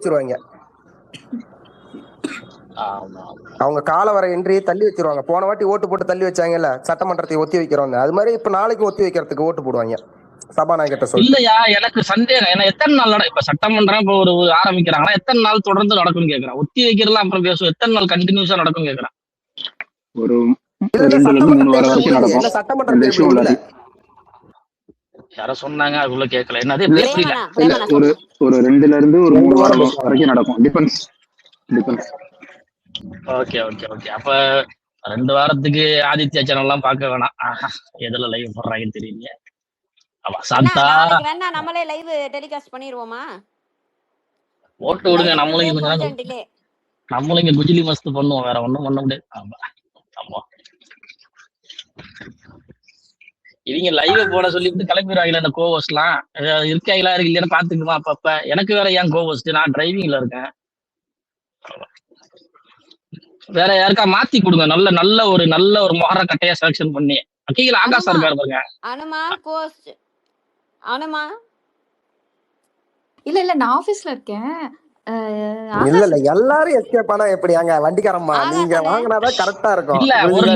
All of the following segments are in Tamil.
வச்சிருவாங்க. ஆமா அவங்க கால வர என்ட்ரியை தள்ளி வச்சிருவாங்க. போன வாட்டி ஓட்டு போட்டு தள்ளி வச்சாங்கல்ல, சட்டமன்றத்தை ஒத்தி வைக்கிறோம். அது மாதிரி இப்ப நாளைக்கு ஒத்தி வைக்கிறதுக்கு ஓட்டு போடுவாங்க சபாநாயகர்கிட்ட சொல்லி. இல்லையா, எனக்கு சந்தேகம். ஏன்னா எத்தனை நாள் இப்ப சட்டமன்றம் இப்ப ஒரு ஆரம்பிக்கிறாங்கன்னா எத்தனை நாள் தொடர்ந்து நடக்கும்னு கேக்குறேன். ஒத்தி வைக்கிறதுலாம் அப்புறம் பேசுவோம், எத்தனை நாள் கண்டினியூஸா நடக்கும் கேக்குறேன். ஒரு 2 to 3 வாரம் வரைக்கும் நடக்கும். சட்டமன்ற தேர்தல் உள்ள யார சொன்னாங்க, அதுக்குள்ள கேட்கல. என்னது ஒரு 2 to 3 வாரம் வரைக்கும் நடக்கும். டிபெண்ட்ஸ். Okay okay okay. அப்ப 2 வாரத்துக்கு ஆதித்யா சேனல் எல்லாம் பார்க்க வேணாம். எதுல லைவ் போடுறாங்கன்னு தெரியல. சாந்தா நம்மளே லைவ் டெலிகாஸ்ட் பண்ணிடுவோமா? ஓட்டு விடுங்க, நம்மளும் இங்க குஜிலி மஸ்து பண்ணுவோம், வேற ஒண்ணும் பண்ண முடியாது. ஆமா இவங்க லைவ் போட சொல்லிட்டு கிளம்பிடுவாங்களா இந்த கோவஸ்ட் எல்லாம். இருக்காங்களா இருக்கு இல்லையான்னு பாத்துக்குமா அப்பப்ப. எனக்கு வேற ஏன் கோவஸ்ட், நான் டிரைவிங்ல இருக்கேன். வேற யாருக்கா மாத்தி கொடுங்க, நல்ல ஒரு மொஹர கட்டையா செலக்ஷன் பண்ணி. கீழ ஆகாஷ் இருக்காரு பாருங்க. அனுமா கோஸ்ட் அனுமா இல்ல நான் ஆபீஸ்ல இருக்கேன். இல்ல எல்லாரும் எஸ்கேப் ஆனா எப்படியாங்க வண்டிக்காரம்மா, நீங்க வாங்கினாதான் கரெக்டா இருக்கும். இல்ல ஒரு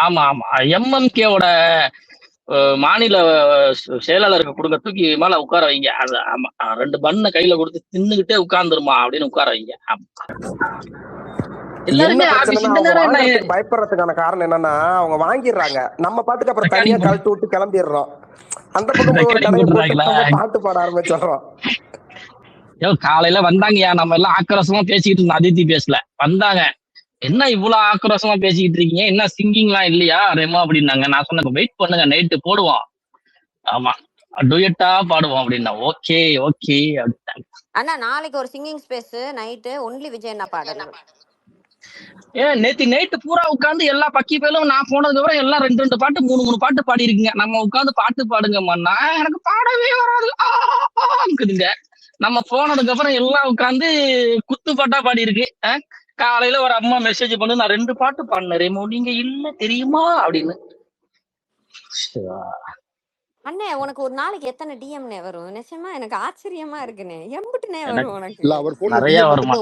ஆமா எம்எம்கேவோட மாநில செயலாளருக்கு கொடுக்க, தூக்கி மேல உட்கார வைங்க. 2 பண்ண கையில கொடுத்து தின்னுகிட்டே உட்கார்ந்துருமா அப்படின்னு உட்கார வைங்க. பயப்படுறதுக்கான காரணம் என்னன்னா, அவங்க வாங்கிடுறாங்க, நம்ம பாட்டுக்கு அப்புறம் தனியா கழட்டு விட்டு கிளம்பிடுறோம். அந்த பக்கம் பாட்டு பாட ஆரம்பிச்சிடுறோம். காலையில வந்தாங்கயா, நம்ம எல்லாம் ஆக்ரோஷமா பேசிக்கிட்டு இருந்தோம். அதித்தி பேசல வந்தாங்க, என்ன இவ்வளவு ஆக்ரோஷமா பேசிக்கிட்டு இருக்கீங்க, என்ன சிங்கிங் எல்லாம் இல்லையா ரெமோ அப்படின்னாங்க. நான் சொன்னேன் வெயிட் பண்ணுங்க, நைட்டு போடுவோம், ஆமா டுயட்டா பாடுவோம் அப்படின்னா. ஓகே ஓகே அப்படின்னாங்க. அண்ணா நாளைக்கு ஒரு singing space night only Vijay என்ன பாடணும். நேத்து நைட்டு பூரா உட்காந்து எல்லா பக்கி பேரும் நான் போனதுக்கு அப்புறம் எல்லாம் 2 பாட்டு 3 பாட்டு பாடி இருக்குங்க. நம்ம உட்காந்து பாட்டு பாடுங்கம்மா, எனக்கு பாடவே வராதுங்க. நம்ம போனதுக்கு அப்புறம் எல்லாம் உட்காந்து குத்து பாட்டா பாடி இருக்கு. காலையில ஒரு அம்மா மெசேஜ் பண்ணு, நான் 2 பாட்டு பாடினேன் ரெமோ, நீங்க இல்ல தெரியுமா அப்படின்னு. அண்ணே உனக்கு ஒரு நாளைக்கு எத்தனை டிஎம்னே வரும்? நிச்சயமா எனக்கு ஆச்சரியமா இருக்குண்ணே. எம்பிட்டுனே வரும் உனக்கு? நிறைய வருமா?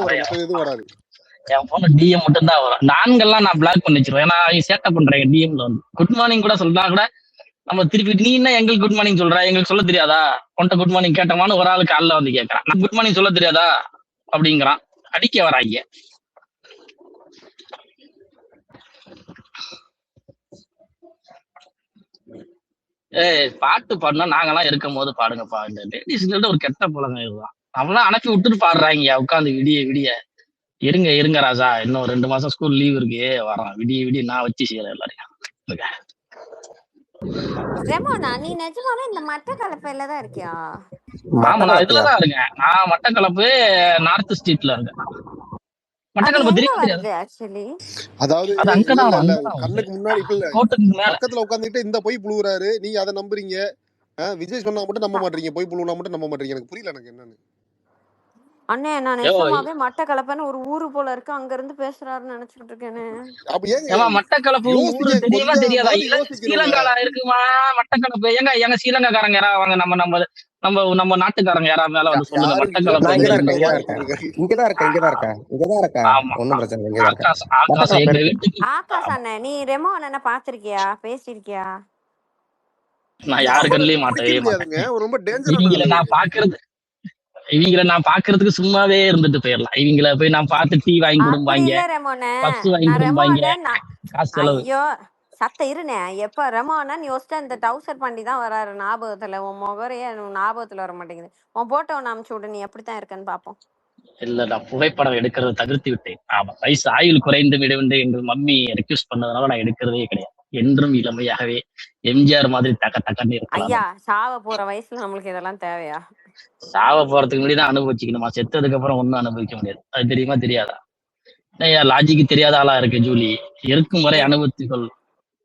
என் போன டிஎம் மட்டும் தான் வரும். நான்கெல்லாம் நான் பிளாக் பண்ணி வச்சிருவேன். ஏன்னா சேட்டை பண்றேன் டிஎம்ல வந்து. குட் மார்னிங் கூட சொல்றா கூட நம்ம திருப்பி நீ என்ன எங்களுக்கு குட் மார்னிங் சொல்ற, எங்களுக்கு சொல்ல தெரியாதா, உன்ட்ட குட் மார்னிங் கேட்டமான்னு ஒரு ஆளுக்கு காலைல வந்து கேட்கறான். நான் குட் மார்னிங் சொல்ல தெரியாதா அப்படிங்கிறான், அடிக்க வராங்க. பாட்டு பாடுனா நாங்கெல்லாம் இருக்கும் போது பாடுங்கப்பா. இந்த லேடிஸ்கிட்ட ஒரு கெட்ட பழக்கம் இதுதான். அவங்களாம் அனுப்பி விட்டுட்டு பாடுறாங்க உட்காந்து விடிய. இருங்க ராஜா, இன்னும் 2 மாசம் ஸ்கூல் லீவ் இருக்கு, வரான் விடிய நான் வச்சு செய்யறேன் எல்லாரையும். ரெமோனா நீ நிஜமாவே இந்த மட்டக்களப்புல தான் இருக்கியா? ஆமா நான் இதுலதான் இருக்கேன். நான் மட்டக்களப்பு நார்த் ஸ்ட்ரீட்ல இருக்கேன். மட்டக்களப்பு தெரியாது ஆக்சுவலி. அதாவது கண்ணுக்கு முன்னாடி பக்கத்துல உட்கார்ந்துட்டு இந்த போய் புழுவுறாரு, நீங்க அதை நம்புறீங்க. விஜய் சொன்னா மட்டும் நம்ப மாட்டீங்க, போய் புழுவுனா மட்டும் நம்ப மாட்டீங்க. எனக்கு புரியல எனக்கு என்னன்னு. அண்ணே நான் நிஜமாவே மட்டக்களப்புன்னு ஒரு ஊரு போல இருக்கு, அங்க இருந்து பேசுறாருன்னு நினைச்சுக்கிட்டு இருக்கேன். மட்டக்களப்பு ஊரு தெரியுமா தெரியாதா? ஸ்ரீலங்கால இருக்குமா மட்டக்களப்பு? எங்க ஸ்ரீலங்காக்காரங்க யாராவது வாங்க, நம்ம நாட்டுக்காரங்க யாராவது மேல வந்து சொல்லுங்க. மட்டக்களப்பு இங்கதான் இருக்கேன். ஒண்ணும் பிரச்சனை இல்ல. ஆகாஷ் அண்ணே நீ ரெமோ அண்ணனை பாத்திருக்கியா, பேசிருக்கியா? நான் யாரு கண்ணிலயும் மாட்டேன். ரொம்ப டேஞ்சர். இவங்கள நான் பாக்குறதுக்கு சும்மாவே இருந்துட்டு போயிடலாம். இவங்கள போய் நான் பார்த்து டீ வாங்கி கொடுப்பாங்க, பஸ் வாங்கி கொடுப்பாங்க, காசு செலவு. ஐயோ சத்த இருனே, எப்ப ரெமோனா நீ யோசிச்சா இந்த டவுசர் பண்ணி தான் வராரு ஞாபகத்துல. உன் முகரையே ஞாபகத்துல வர மாட்டேங்குது. உன் போட்டோ ஒன்னு அனுப்பிச்சு விடு, நீ எப்படித்தான் இருக்கன்னு பாப்போம். இல்ல நான் புகைப்படம் எடுக்கிறத தவிர்த்து விட்டேன். ஆமா வயசு ஆயுள் குறைந்து விட வேண்டும் என்று மம்மி ரெக்வெஸ்ட் பண்ணதுனால நான் எடுக்கிறதே கிடையாது. என்றும் இளமையாகவே எம்ஜிஆர் மாதிரி டக்கன்னு இருக்கலாம். ஐயா சாவ போற வயசுல நம்மளுக்கு இதெல்லாம் தேவையா? சாவ போறதுக்கு முன்னாடிதான் அனுபவிச்சுக்கணுமா? செத்ததுக்கு அப்புறம் ஒன்னும் அனுபவிக்க முடியாது. அது தெரியுமா தெரியாதா? லாஜிக்கு தெரியாத ஆளா இருக்கு ஜூலி. இருக்கும் வரை அனுபவித்துக்கொள்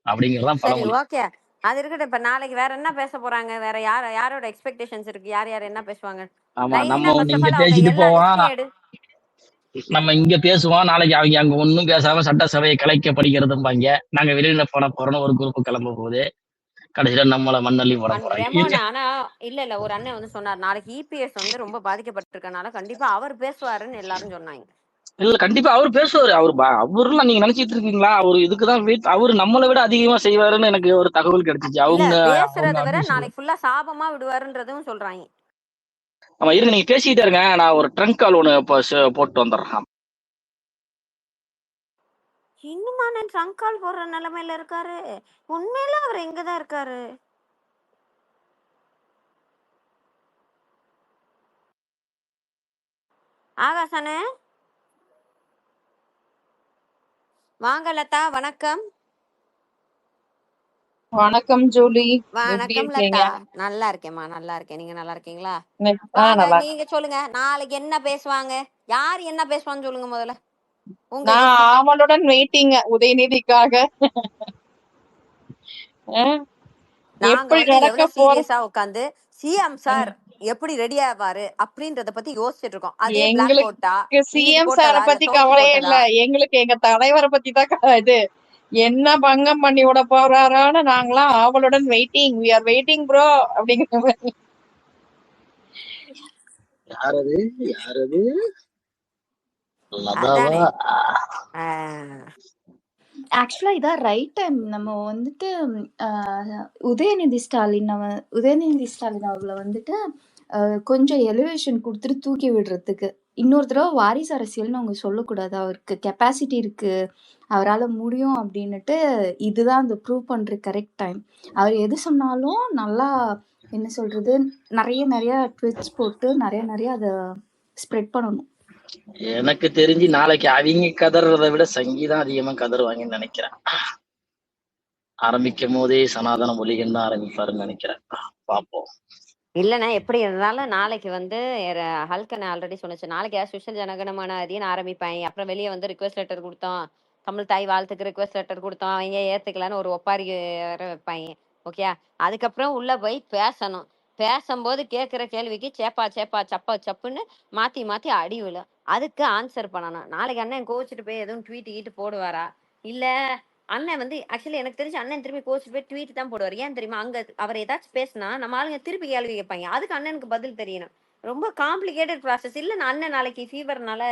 அப்படிங்கறதான் பழமொழி. ஓகே அது இருக்கட்டும். இப்ப நாளைக்கு வேற என்ன பேச போறாங்க? வேற யாரோட எக்ஸ்பெக்டேஷன்ஸ் இருக்கு? யார் என்ன பேசுவாங்க? ஆமா நம்ம இங்க பேசிட்டு போவோம், நம்ம இங்க பேசுவோம். நாளைக்கு அவங்க அங்க ஒன்னும் பேசாம சட்டசபையை கலைக்கப்படுகிறதும்பாங்க. நாங்க வெளியில போறோம்னு ஒரு குரூப் கிளம்ப போகுது. கடைசியில நம்மள மண்ணள்ளி போட போறாங்க. ரெமோன் ஆனா இல்ல ஒரு அண்ணன் வந்து சொன்னார் நாளைக்கு இபிஎஸ் வந்து ரொம்ப பாதிக்கப்பட்டிருக்கனால கண்டிப்பா அவர் பேசுவாருன்னு எல்லாரும் சொன்னாங்க. இல்ல கண்டிப்பா அவரு பேசுவாரு. அவருலாம் நீங்க நினைச்சிட்டு இருக்கீங்களா? அவரு இதுக்குதான் அவரு நம்மளை விட அதிகமா செய்வாருன்னு எனக்கு ஒரு தகவல் கிடைச்சிச்சு. இல்ல அவங்க பேசுறத விட நாளைக்கு ஃபுல்லா சாபமா விடுவாருன்றதும் சொல்றாங்க. ஆமா இருங்க, நீங்க பேசிக்கிட்டே இருங்க, நான் ஒரு ட்ரங்க் கால் ஒண்ணு போட்டு வந்துடுறேன். இன்னுமா நான் ட்ரங்க் கால் போடுற நிலைமையில இருக்காரு? உண்மையில அவர் எங்கதான் இருக்காரு? ஆகாசனே வாங்க. லதா வணக்கம். வணக்கம் ஜூலி, எப்படி வணக்கம் இருக்கீங்க? லதா. நல்லா இருக்கேம்மா, நல்லா இருக்கேன். நீங்க நல்லா இருக்கீங்களா? ஆ வாங்க, நல்லா. நீங்க சொல்லுங்க நாளைக்கு என்ன பேசுவாங்க, யார் என்ன பேசுவான்னு சொல்லுங்க முதல்ல. உங்க நான் யுக்தி. ஆவலுடன் வெயிட்டிங்க உதயநிதிக்காக. நாங்க எப்படி வந்து நடக்க எவ்வளவு போற சீரியஸா உட்காந்து சிஎம் சார் எப்படி ரெடி ஆவாரு அப்படின்றத பத்தி யோசிச்சுட்டு இருக்கோம். அதே பிளாக் எங்களுக்கு போட்டா இன்னைக்கு சிஎம் சார போட்டதா இல்ல பத்தி தோத்து கவலையே இல்ல. போட்டதா? எங்களுக்கு எங்க தலைவரை பத்தி தான் இது என்ன பங்கம் பண்ணி விட போறாரான்னு நாங்களாம் ஆவலுடன் waiting. We are waiting bro அப்படிங்கிற மாதிரி. யாரது யாரது அதானே. ஆக்சுவலா இதான் ரைட் டைம். நம்ம வந்துட்டு உதயநிதி ஸ்டாலின் அவர்களை வந்துட்டு கொஞ்சம் எலிவேஷன் கொடுத்துட்டு தூக்கி விடுறதுக்கு. இன்னொரு தடவை வாரிசு அரசியல்னு அவங்க சொல்லக்கூடாது. அவருக்கு கெப்பாசிட்டி இருக்கு, அவரால் முடியும் அப்படின்னுட்டு. இதுதான் அந்த ப்ரூவ் பண்ற கரெக்ட் டைம். அவர் எது சொன்னாலும் நல்லா என்ன சொல்றது, நிறைய ட்விட்ஸ் போட்டு நிறைய அதை ஸ்ப்ரெட் பண்ணணும். எனக்கு தெரிஞ்சு நாளைக்கு அவங்க கதறதை விட சங்கீதம் அதிகமா கதறுவாங்கன்னு நினைக்கிறேன். ஆரம்பிக்கும் போதே சனாதன ஒலிகன் தான் ஆரம்பிப்பாருன்னு நினைக்கிறேன். பாப்போம். இல்லைண்ணா எப்படி இருந்தாலும் நாளைக்கு வந்து ஹல்கன் ஆல்ரெடி சொன்னிச்சு, நாளைக்கு சுஷல் ஜனகணமான அதின்னு ஆரம்பிப்பாங்க. அப்புறம் வெளியே வந்து ரிக்வெஸ்ட் லெட்டர் கொடுத்தோம், தமிழ் தாய் வாழ்த்துக்கு ரிக்வெஸ்ட் லெட்டர் கொடுத்தோம், அவங்க ஏத்துக்கலான்னு ஒரு ஒப்பாரி வைப்பாங்க. ஓகே, அதுக்கப்புறம் உள்ள போய் பேசணும். பேசும்போது கேட்குற கேள்விக்கு சேப்பா சப்பா சப்புன்னு மாத்தி அடி விழும். அதுக்கு ஆன்சர் பண்ணணும். நாளைக்கு அண்ணன் கோச்சிட்டு போய் எதுவும் ட்வீட் போடுவாரா? இல்ல அண்ணன் வந்து ஆக்சுவலி எனக்கு தெரிஞ்சு அண்ணன் திரும்பி கோச்சிட்டு போய் ட்வீட் தான் போடுவார். ஏன் தெரியுமா? அங்க அவர் ஏதாச்சும் பேசினா நம்ம ஆளுங்க திருப்பி கேள்வி கேட்பாங்க. அதுக்கு அண்ணனுக்கு பதில் தெரியணும். ரொம்ப காம்ப்ளிகேட்டட் ப்ராசஸ். இல்ல அண்ணன் நாளைக்கு ஃபீவர்னால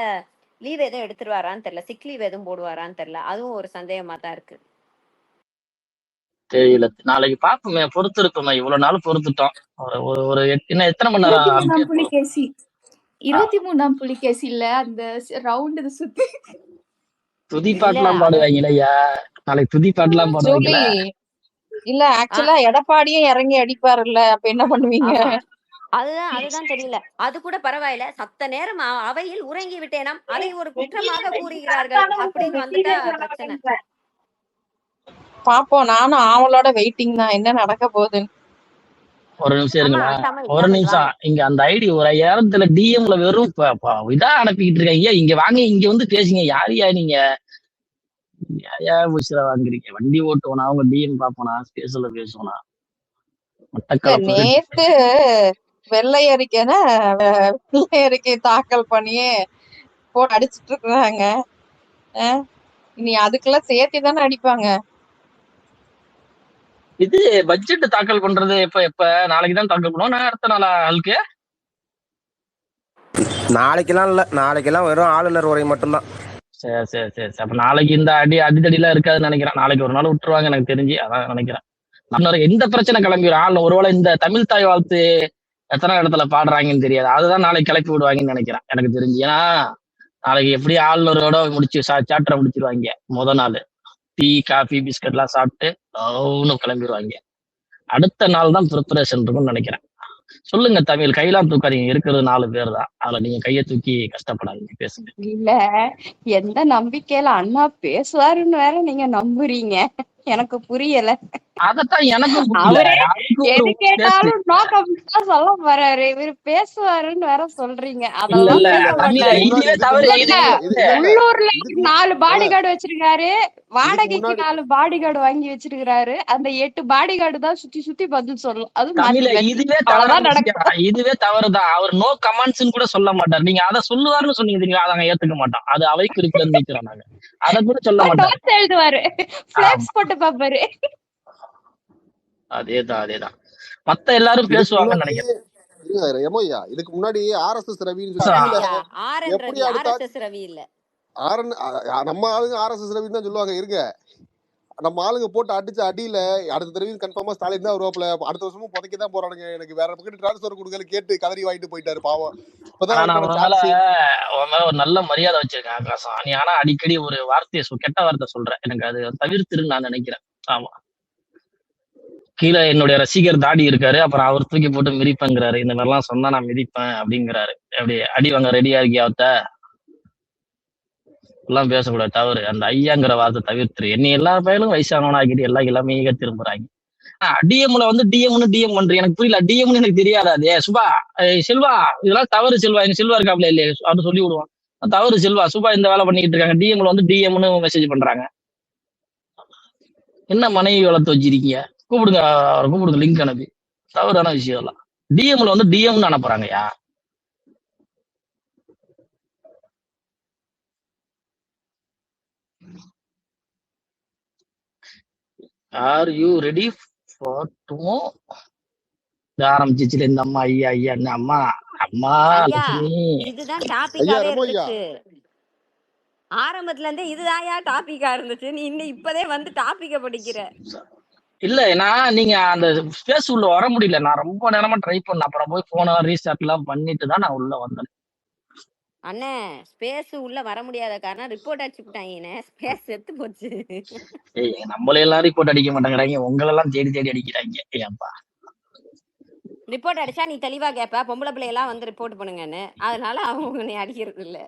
லீவ் எதுவும் எடுத்துருவாரான்னு தெரியல, சிக் லீவ் எதுவும் போடுவாரான்னு தெரியல. அதுவும் ஒரு சந்தேகமா தான் இருக்கு. தெரியல, நாளைக்கு பாப்போமே, பொறுத்து இருக்கோமே. இவ்வளவு நாள் பொறுத்துட்டோம். ஒரு இன்னும் எத்தனை மணி நேரம்? 23ஆம் புலிகேசி இல்ல அந்த ரவுண்ட் சுத்தி துதி பாட்டுலாம் பாடுவாங்களையா? நாளைக்கு துதி பாட்டுலாம் பாடுவாங்களா? இல்ல ஆக்சுவலா எடப்பாடியும் இறங்கி அடிப்பாருல்ல, அப்ப என்ன பண்ணுவீங்க? அதுதான் தெரியல. அது கூட பரவாயில்ல, சத்த நேரம் அவையில் உறங்கி விட்டேனாம், அதை ஒரு குற்றமாக கூறுகிறார்கள் அப்படின்னு வந்துட்டா பிரச்சனை. பாப்போம், நானும் ஆவலோட வெயிட்டிங் தான் என்ன நடக்க போகுதுன்னு. ஒரு நிமிஷம் இருங்களா, ஒரு நிமிஷம். இங்க அந்த ஐடி ஒரு 5000 டிஎம்ல வெறும் இதா அனுப்பிக்கிட்டு இருக்காங்க. இங்க வாங்க, இங்க வந்து பேசுங்க. யாரையா நீங்க? யாரையா உசிர வாங்குறீங்க? வண்டி ஓட்டுவோனா அவங்க டிஎம் பாப்போனா ஸ்பேஸ்ல பேசுவோனா? நேத்து வெள்ளை அறிக்கை தாக்கல் பண்ணியே போட்டு அடிச்சுட்டு இருக்காங்க. இனி அதுக்கெல்லாம் சேர்த்து தானே அடிப்பாங்க. இது பட்ஜெட் தாக்கல் பண்றது எப்ப நாளைக்கு தான் தாக்கல் பண்ணுவோம். நான் அடுத்த நாளா ஆளுக்கு நாளைக்கெல்லாம் இல்ல, நாளைக்கெல்லாம் வெறும் ஆளுநர் உரை மட்டும்தான். சரி. அப்ப நாளைக்கு இந்த அடிதடிலாம் இருக்காதுன்னு நினைக்கிறேன். நாளைக்கு ஒரு நாள் விட்டுருவாங்க எனக்கு தெரிஞ்சு, அதான் நினைக்கிறேன். எந்த பிரச்சனை கிளம்பிடும். ஒருவேளை இந்த தமிழ் தாய் வாழ்த்து எத்தனை இடத்துல பாடுறாங்கன்னு தெரியாது, அதுதான் நாளைக்கு கிளப்பி விடுவாங்கன்னு நினைக்கிறேன் எனக்கு தெரிஞ்சு. ஏன்னா நாளைக்கு எப்படி ஆளுநரோட முடிச்சு சாப்டரை முடிச்சிருவாங்க. நாள் டீ காஃபி பிஸ்கட் எல்லாம் சாப்பிட்டு கிளம்பிடுவாங்க. அடுத்த நாள் தான் ப்ரிப்பரேஷன் இருக்கும்னு நினைக்கிறேன். சொல்லுங்க தமிழ், கையெல்லாம் தூக்காதீங்க. இருக்கிறது 4 பேர் தான், அதுல நீங்க கையை தூக்கி கஷ்டப்படாதீங்க, பேசுங்க. இல்ல எந்த நம்பிக்கையில அண்ணா பேசுவாருன்னு வேற நீங்க நம்புறீங்க, எனக்கு புரியல. அதத்தான் எனக்கும் அவரே எது கேட்டாலும் நோ கமெண்ட்ஸ் தான் சொல்ல போறாரு. இவரு பேசுவாருன்னு வேற சொல்றீங்க. அதெல்லாம் உள்ளூர்ல 4 பாடி கார்டு வச்சிருக்காரு, வாடகைக்கு 4 பாடி கார்டு வாங்கி வச்சிருக்காரு. அந்த 8 பாடி கார்டு தான் சுத்தி பதில் சொல்லும். அது இதுவே தவறுதான். அவர் நோ கமெண்ட்ஸ் கூட சொல்ல மாட்டார். நீங்க அதை சொல்லுவாருன்னு சொன்னீங்க, அதை ஏத்துக்க மாட்டோம். அது அவை குறிப்பில நிக்கிறோம் நாங்க, அதை கூட சொல்ல மாட்டோம். எழுதுவாரு, பிளெக்ஸ் போட்டு பாப்பாரு. அதேதான் மத்த எல்லாரும் இதுக்கு பேசுவாங்கன்னு முன்னாடி நினைக்கிறேன். எமோய்யா இதுக்கு முன்னாடி ஆர்எஸ்எஸ் ரவின்னு ஆ, சொல்லி ரவியா ஆர்என் எப்படி ரவி அடுத்த ஆர்எஸ்எஸ் ரவி இல்ல ஆர்என் நம்ம ஆளுங்க ஆர்எஸ்எஸ் ரவின்னு தான் சொல்லுவாங்க. இருங்க, நம்ம ஆளுங்க போட்டு அடிச்ச அடியில அடுத்த தடவை கன்ஃபார்மா ஸ்டாலின் தான் வருவாப்ல. அடுத்த வருஷமும் புதைக்க தான் போறானுங்க. எனக்கு வேற பக்கம் டிரான்ஸ்பர் கொடுக்கல கேட்டு கதறி வாங்கிட்டு போயிட்டாரு பாவம். இப்பதான் ஆனா அவருக்கான அவன் மேல சான்ஸ். அவன் மேல ஒரு நல்ல மரியாதை வச்சிருக்கேன் ஆகாசம். நீ ஆனா அடிக்கடி ஒரு வார்த்தையை கெட்ட வார்த்தை சொல்ற, எனக்கு அது தவிர்த்துருன்னு நான் நினைக்கிறேன். ஆமா, கீழே என்னுடைய ரசிகர் தாடி இருக்காரு, அப்புறம் அவர் தூக்கி போட்டு மிதிப்பேங்கிறாரு. இந்த மாதிரிலாம் சொன்னா நான் மிதிப்பேன் அப்படிங்கிறாரு. அப்படி அடி வாங்க ரெடியா இருக்கியா அவத்த எல்லாம் பேசக்கூடாது, தவறு. அந்த ஐயாங்கிற வார்த்தை தவிர்த்துரு. என்னை எல்லா பயிலும் வயசானவனா ஆக்கிட்டு எல்லாம் இளமையாக திரும்புறாங்க. டிஎம்ல வந்து டிஎம் பண்றேன், எனக்கு புரியல. டிஎம்னு எனக்கு தெரியாதா? அதே சுபா செல்வா இதெல்லாம் தவறு செல்வா, எங்க செல்வா இருக்காப்ல இல்லையே அப்படின்னு சொல்லி விடுவான். தவறு செல்வா, சுபா இந்த வேலை பண்ணிட்டு இருக்காங்க, டிஎம்ல வந்து டிஎம்னு மெசேஜ் பண்றாங்க. என்ன மனைவி வளர்த்து வச்சிருக்கீங்க? கூப்பிடுங்க, அவரை கூப்பிடுங்க, லிங்க் அனுப்பி. தவறான விஷயம் எல்லாம். டிஎம்ல வந்து டிஎம்னு அனுப்புறாங்கயா. Are you ready for tomorrow? ஆரம்பிச்சிச்சுல இந்த அம்மா ஐயா ஐயா அம்மா அம்மா ஐயா லட்சுமி. இதுதான் ஐயா டாபிக்காவே ரெமோய்யா இருந்துச்சு ஆரம்பத்துல இருந்தே. இதுதான் டாபிக்கா இருந்துச்சு. நீ இன்னும் இப்பதே வந்து டாபிக்க படிக்கிற. இல்ல நீங்க அந்த ஸ்பேஸ் உள்ள வர முடியல. நான் ரொம்ப நேரமா ட்ரை பண்ணேன், அப்புறம் போய் போன ரீஸ்டார்ட் எல்லாம் பண்ணிட்டு தான் நான் உள்ள வந்தேன். அண்ணே ஸ்பேஸ் உள்ள வர முடியாத காரணம் ரிப்போர்ட் அடிச்சுட்டாங்க. ஸ்பேஸ் செத்து போச்சு. ஏய், நம்மள எல்லாம் ரிப்போர்ட் அடிக்க மாட்டேங்கிறாங்க, உங்களெல்லாம் தேடி தேடி அடிக்கிறாங்க. ஏன்பா ரிப்போர்ட் அடிச்சா நீ தெளிவா கேப்ப, பொம்பளை பிள்ளையெல்லாம் வந்து ரிப்போர்ட் பண்ணுங்கன்னு. அதனால அவங்க நீ அடிக்கிறது இல்ல.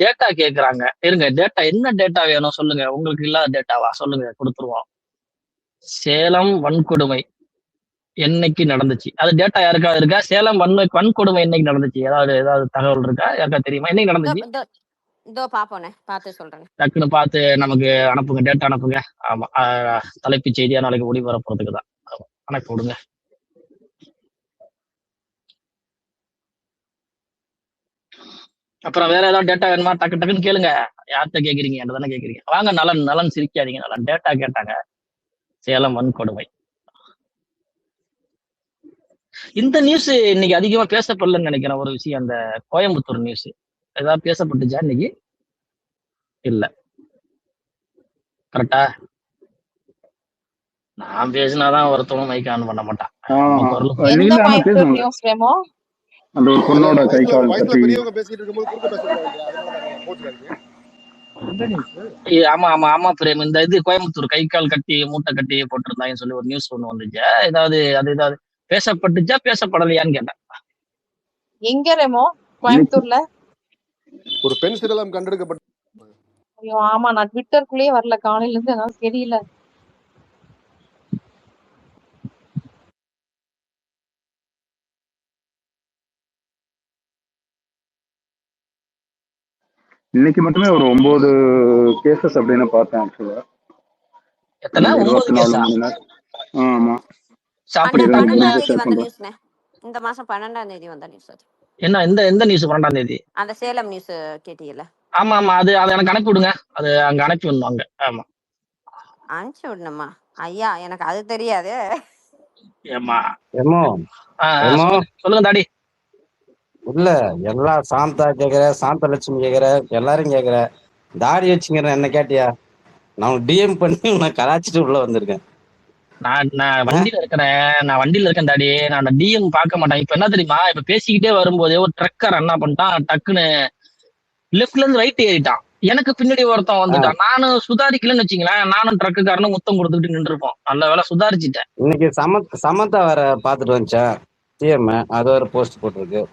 டேட்டா கேக்குறாங்க. இருங்க, டேட்டா என்ன டேட்டா வேணும் சொல்லுங்க. உங்களுக்கு இல்லாத டேட்டாவா சொல்லுங்க, கொடுத்துருவோம். சேலம் வன்கொடுமை என்னைக்கு நடந்துச்சு? அது டேட்டா யாருக்காவது இருக்கா? சேலம் வன்கொடுமை என்னைக்கு நடந்துச்சு? ஏதாவது தகவல் இருக்கா? யாருக்கா தெரியுமா என்னைக்கு நடந்துச்சு? இதோ பாப்போனே, பார்த்து சொல்றேன். டக்குன்னு பார்த்து நமக்கு அனுப்புங்க, டேட்டா அனுப்புங்க. ஆமா, தலைப்பு செய்தியா நாளைக்கு ஒளிபரப்புறதுக்கு தான். அனுப்பி விடுங்க. அப்புறம் வேற ஏதாவது டேட்டா வேணுமா? டக்குன்னு கேளுங்க. யார்கிட்ட கேக்குறீங்க? என்ன தானே கேக்குறீங்க. வாங்க, நலன் சிரிக்காதீங்க. நலன் டேட்டா கேட்டாங்க. சேலம் வன்கொடுமை. இந்த நியூஸ் இன்னைக்கு அதிகமா பேசப்படலன்னு நினைக்கிறேன். ஒரு விஷயம், அந்த கோயம்புத்தூர் நியூஸ் ஏதாவது பேசப்பட்டுச்சா இன்னைக்கு? இல்ல, கரெக்டா? நான் பேசினாதான் ஒருத்தவங்க மைக் ஆன் பண்ண மாட்டான். அந்த ஒரு பொண்ணோட கை கால் பெரியவங்க பேசிட்டு இருக்கும்போது குறுக்க பேசக்கூடாது. அதனால போச்சுறாங்க. ஆமா பிரேம், இந்த இது கோயம்புத்தூர் கை கால் கட்டி மூட்டை கட்டி போட்டிருந்தாங்கன்னு சொல்லி ஒரு நியூஸ் ஒண்ணு வந்துச்சு. ஏதாவது பேசப்பட்டுச்சா பேசப்படலையான்னு கேட்டேன். எங்க ரெமோ? கோயம்புத்தூர்ல ஒரு பெண் சிரலம் கண்டெடுக்கப்பட்ட. ஐயோ ஆமா, நான் ட்விட்டருக்குள்ளேயே வரல காலையில இருந்து, அதனால தெரியல. இன்னைக்கு மட்டுமே ஒரு 9 கேசஸ் அப்படின்னு பார்த்தேன். ஆக்சுவலா எத்தனை? 9 கேஸா? ஆமா, அப்படி 12ஆம் தேதி வந்த நியூஸ்னே. இந்த மாசம் 12ஆம் தேதி வந்த நியூஸ். அது என்ன? எந்த நியூஸ்? 12ஆம் தேதி அந்த சேலம் நியூஸ் கேட்டீங்கல்ல? ஆமா அது எனக்கு அனுப்பி விடுங்க. அது அங்க அனுப்பி விடணும். அங்க ஆமா அனுப்பிச்சு விடணுமா? ஐயா எனக்கு அது தெரியாது. ஏமா சொல்லுங்க தாடி. இல்ல எல்லாம் சாந்தா கேக்குற, சாந்த லட்சுமி கேக்குற, எல்லாரும் கேக்குற. தாடி வச்சுங்கிற என்ன கேட்டியா? நான் டிஎம் பண்ணி நான் கலாச்சிட்டு உள்ள வந்திருக்கேன். நான் வண்டியில இருக்கேன் தாடி. நான் டிஎம் பார்க்க மாட்டேன். இப்ப என்ன தெரியுமா, இப்ப பேசிக்கிட்டே வரும்போதே ஒரு ட்ரக்கர் என்ன பண்ணிட்டான், டக்குன்னு லெஃப்ட்ல இருந்து ரைட் ஏறிட்டான். எனக்கு பின்னாடி ஒருத்தன் வந்துட்டான். நானும் சுதாரிக்கலன்னு வச்சுங்களேன், நானும் ட்ரக்குக்காரனும் முத்தம் கொடுத்துக்கிட்டு நின்று இருப்போம். நல்ல வேலை சுதாரிச்சுட்டேன். இன்னைக்கு சமந்தா வர பாத்துட்டு வந்துச்சேன் டிஎம். அது ஒரு போஸ்ட் போட்டிருக்கு.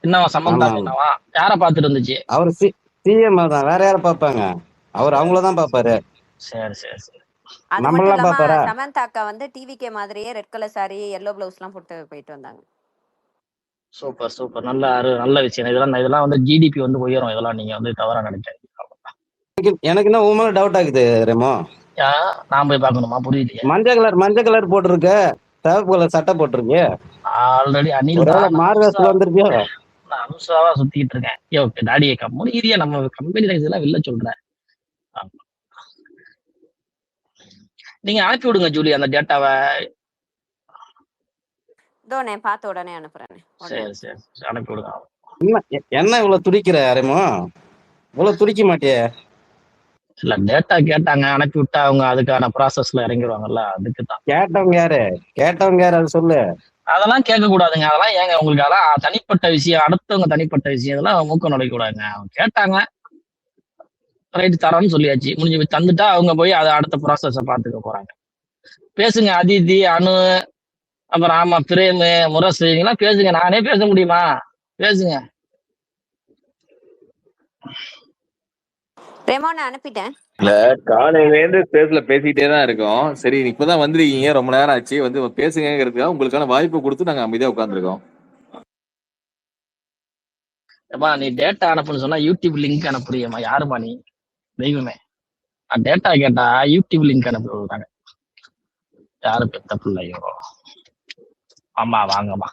என்னவா சமந்தா? என்னவா? யார பாத்துட்டு இருந்துச்சு? அவரு சிஎம் தான், வேற யார பாப்பாங்க? அவர் அவங்களதான் பாப்பாரு. சரி. அது மட்டும் இல்லாம சமந்தா அக்கா வந்து டிவிகே மாதிரியே red colour sorry, yellow blouse எல்லாம் போட்டு போயிட்டு வந்தாங்க. சூப்பர். நல்ல விஷயம். இதெல்லாம் வந்து ஜிடிபி வந்து உயரும். இதெல்லாம் நீங்க வந்து தவறா நினைக்காதீங்க. எனக்கு என்ன உண்மையில டவுட் ஆகுது ரெமோ. நான் போய் பாக்கணுமா? புரியலையே. மஞ்சள் கலர் போட்டிருக்க, சிவப்பு கலர் சட்டை போட்டிருக்கு. ஆல்ரெடி அனில் மார்வேஸ்ல வந்திருக்கியோ? நான் அனுசாவா சுத்திட்டு இருக்கேன். டாடியை கம்முனு நம்ம கம்பெனி இதெல்லாம் வெளில சொல்றேன். நீங்க அனுப்பி விடுங்க ஜூலி அந்த டேட்டாவை. இதோ நான் பார்த்த உடனே அனுப்புறேன். உடனே சரி அனுப்பி விடுங்க. என்ன இவ்வளவு துடிக்கிற யாருமோ? இவ்வளவு துடிக்க மாட்டியே. இல்ல டேட்டா கேட்டாங்க, அனுப்பி விட்டா அவங்க அதுக்கான ப்ராசஸ்ல இறங்கிடுவாங்கல்ல, அதுக்கு தான். கேட்டவங்க யாரு அது சொல்லு. அதெல்லாம் கேட்க கூடாதுங்க. அதெல்லாம் ஏங்க உங்களுக்கு? அதெல்லாம் தனிப்பட்ட விஷயம், அடுத்தவங்க தனிப்பட்ட விஷயம், இதெல்லாம் மூக்க நுழைக்க கூடாதுங்க. அவங்க கேட்டாங்க, ரைட் தரோன்னு சொல்லியாச்சு, முடிஞ்சு போய் தந்துட்டா அவங்க போய் அதை அடுத்த ப்ராசஸ பாத்துக்க போறாங்க. பேசுங்க அதித்தி, அனு, அப்புறம் ஆமா பிரேமு, முரசு, இதெல்லாம் பேசுங்க. நானே பேச முடியுமா? பேசுங்க. ரெமோ நான் அனுப்பிட்டேன். இல்ல காலையில இருந்து ஸ்பேஸ்ல பேசிக்கிட்டே தான் இருக்கோம். சரி இப்பதான் வந்திருக்கீங்க, ரொம்ப நேரம் ஆச்சு, வந்து பேசுங்கிறதுக்காக உங்களுக்கான வாய்ப்பு கொடுத்து நாங்க அமைதியா உட்காந்துருக்கோம். ஏமா நீ டேட்டா அனுப்புன்னு சொன்னா யூடியூப் லிங்க் அனுப்புறியம்மா? யாருமா நீ? தெய்வமே, நான் டேட்டா கேட்டா யூடியூப் லிங்க் அனுப்பி விடுறாங்க. யாரு பெத்த பிள்ளையோ? ஆமா வாங்கம்மா.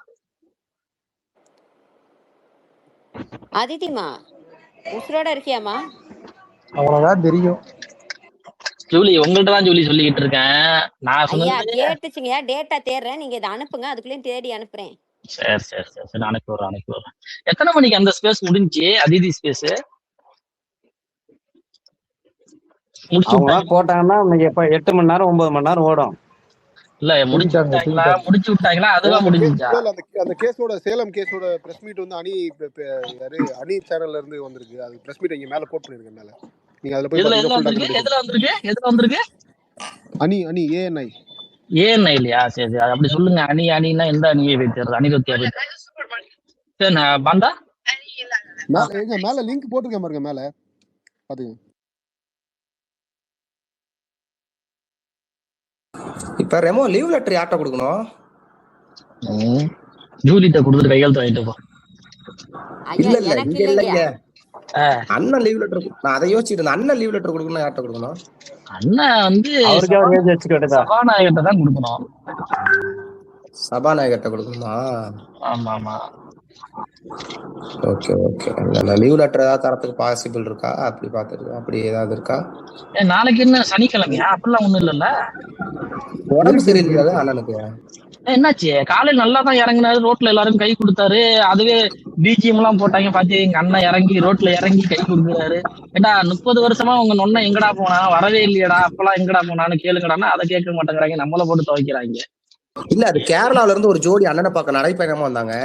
அதித்திமா உசுரோட இருக்கியாமா? அவ்வளவுதான் தெரியும். ஜூலி உங்கள்ட்ட தான் ஜூலி சொல்லிக்கிட்டு இருக்கேன். நான் ஐயா சொன்னது கேட்டுச்சுங்கய்யா, டேட்டா தேடுறேன், நீங்க இதை அனுப்புங்க, அதுக்குள்ளேயும் தேடி அனுப்புறேன். சரி அனுப்பி விடுறேன். எத்தனை மணிக்கு அந்த ஸ்பேஸ் முடிஞ்சுச்சு? அதிதி ஸ்பேஸ் முடிச்சு அவங்க விட்டாங்க. போட்டாங்கன்னா இன்னைக்கு எப்ப 8 மணி நேரம் 9 மணி நேரம் ஓடும். இல்ல முடிச்சு விட்டாங்களா? அதுவா முடிஞ்சுச்சா? இல்ல அந்த கேஸோட, சேலம் கேஸோட பிரஸ் மீட் வந்து அணி சேனல்ல இருந்து வந்திருக்கு. அது பிரஸ் மீட் இங்க மேல போட் பண்ணிருக்கேன் மேல. நீங்க அதுல போய் எதுல வந்திருக்கு? அணி ஏஎன்ஐ இல்லையா? சரி அப்படி சொல்லுங்க. அணின்னா எந்த அணியை வைக்கிறது? அணிருத்தியா வைக்கிறது? சரி நான் பாண்டா மேல லிங்க் போட்டிருக்கேன் பாருங்க, மேல பாத்துங்க. இப்ப ரெமோ லீவ் லெட்டர் யார்ட்ட கொடுக்கணும்? ஜூலிட்ட கொடுத்துட்டு கையெழுத்து வாங்கிட்டு போ. இல்ல இங்க இல்லைங்க, அண்ணன் லீவ் லெட்டர். நான் அதை யோசிச்சுட்டு இருந்தேன். அண்ணன் லீவ் லெட்டர் கொடுக்கணும், யார்ட்ட கொடுக்கணும்? அண்ணன் வந்து சபாநாயகர்கிட்ட தான் கொடுக்கணும். சபாநாயகர்கிட்ட கொடுக்கணுமா? ஆமா. ஓகே லீவ் லெட்டர் ஏதாவது தரத்துக்கு பாசிபிள் இருக்கா? அப்படி பாத்துருக்கு, அப்படி ஏதாவது இருக்கா? நாளைக்கு என்ன சனிக்கிழமையா? அப்படிலாம் ஒண்ணும் இல்லல்ல. உடம்பு சரியில்லை அண்ணனுக்கு. என்னாச்சு? காலையில் நல்லா தான் இறங்கினாரு, ரோட்ல எல்லாரும் கை கொடுத்தாரு. அதுவே பிஜிஎம் எல்லாம் போட்டாங்க பாத்தி. எங்க அண்ணன் இறங்கி ரோட்ல இறங்கி கை கொடுக்குறாரு. ஏடா 30 வருஷமா உங்க நொண்ண எங்கடா போனா? வரவே இல்லையடா, அப்பெல்லாம் எங்கடா போனான்னு கேளுங்கடான்னா அதை கேட்க மாட்டேங்கிறாங்க, நம்மள போட்டு துவைக்கிறாங்க. இல்ல அது கேரளால இருந்து ஒரு ஜோடி அண்ணனை பார்க்க நடைப்பயணமா வந்தாங்க,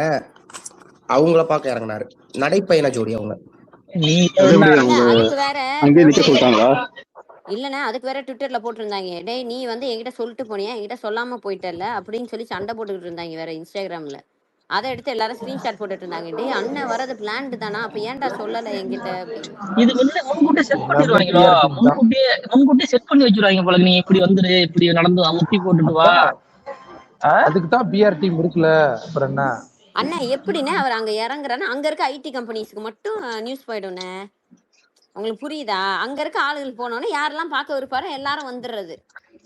அவங்கள பார்க்க இறங்கினாரு. நடைப்பயண ஜோடி அவங்க. இல்லன்னா அதுக்கு வேற ட்விட்டர்ல போட்டிருந்தாங்க, டேய் நீ வந்து என்கிட்ட சொல்லிட்டு போனியா, என்கிட்ட சொல்லாம போயிட்டல அப்படின்னு சொல்லி சண்டை போட்டுக்கிட்டு இருந்தாங்க வேற இன்ஸ்டாகிராம்ல. அதை எடுத்து எல்லாரும் ஸ்கிரீன்ஷாட் போட்டுட்டு இருந்தாங்க. டேய் அண்ணன் வரது பிளான்டு தானா, அப்ப ஏன்டா சொல்லல என்கிட்ட? இது வந்து முன்கூட்டியே செட் பண்ணிடுவாங்களோ, முன்கூட்டியே செட் பண்ணி வச்சிருவாங்க போல. நீ இப்படி வந்துரு, இப்படி நடந்து முட்டி போட்டுட்டு வா. அதுக்கு தான் பிஆர் டீம் இருக்குல்ல. அப்புறம் என்ன அண்ணா எப்படின்னா அவர் அங்க இறங்குறான்னா அங்க இருக்க ஐடி கம்பெனிஸ்க்கு மட்டும் நியூஸ் போயிடும்ண்ணே. உங்களுக்கு புரியுதா? அங்க இருக்க ஆளுகள் போனோன்னு யாரெல்லாம் பார்க்க விருப்பாரோ எல்லாரும் வந்துடுறது.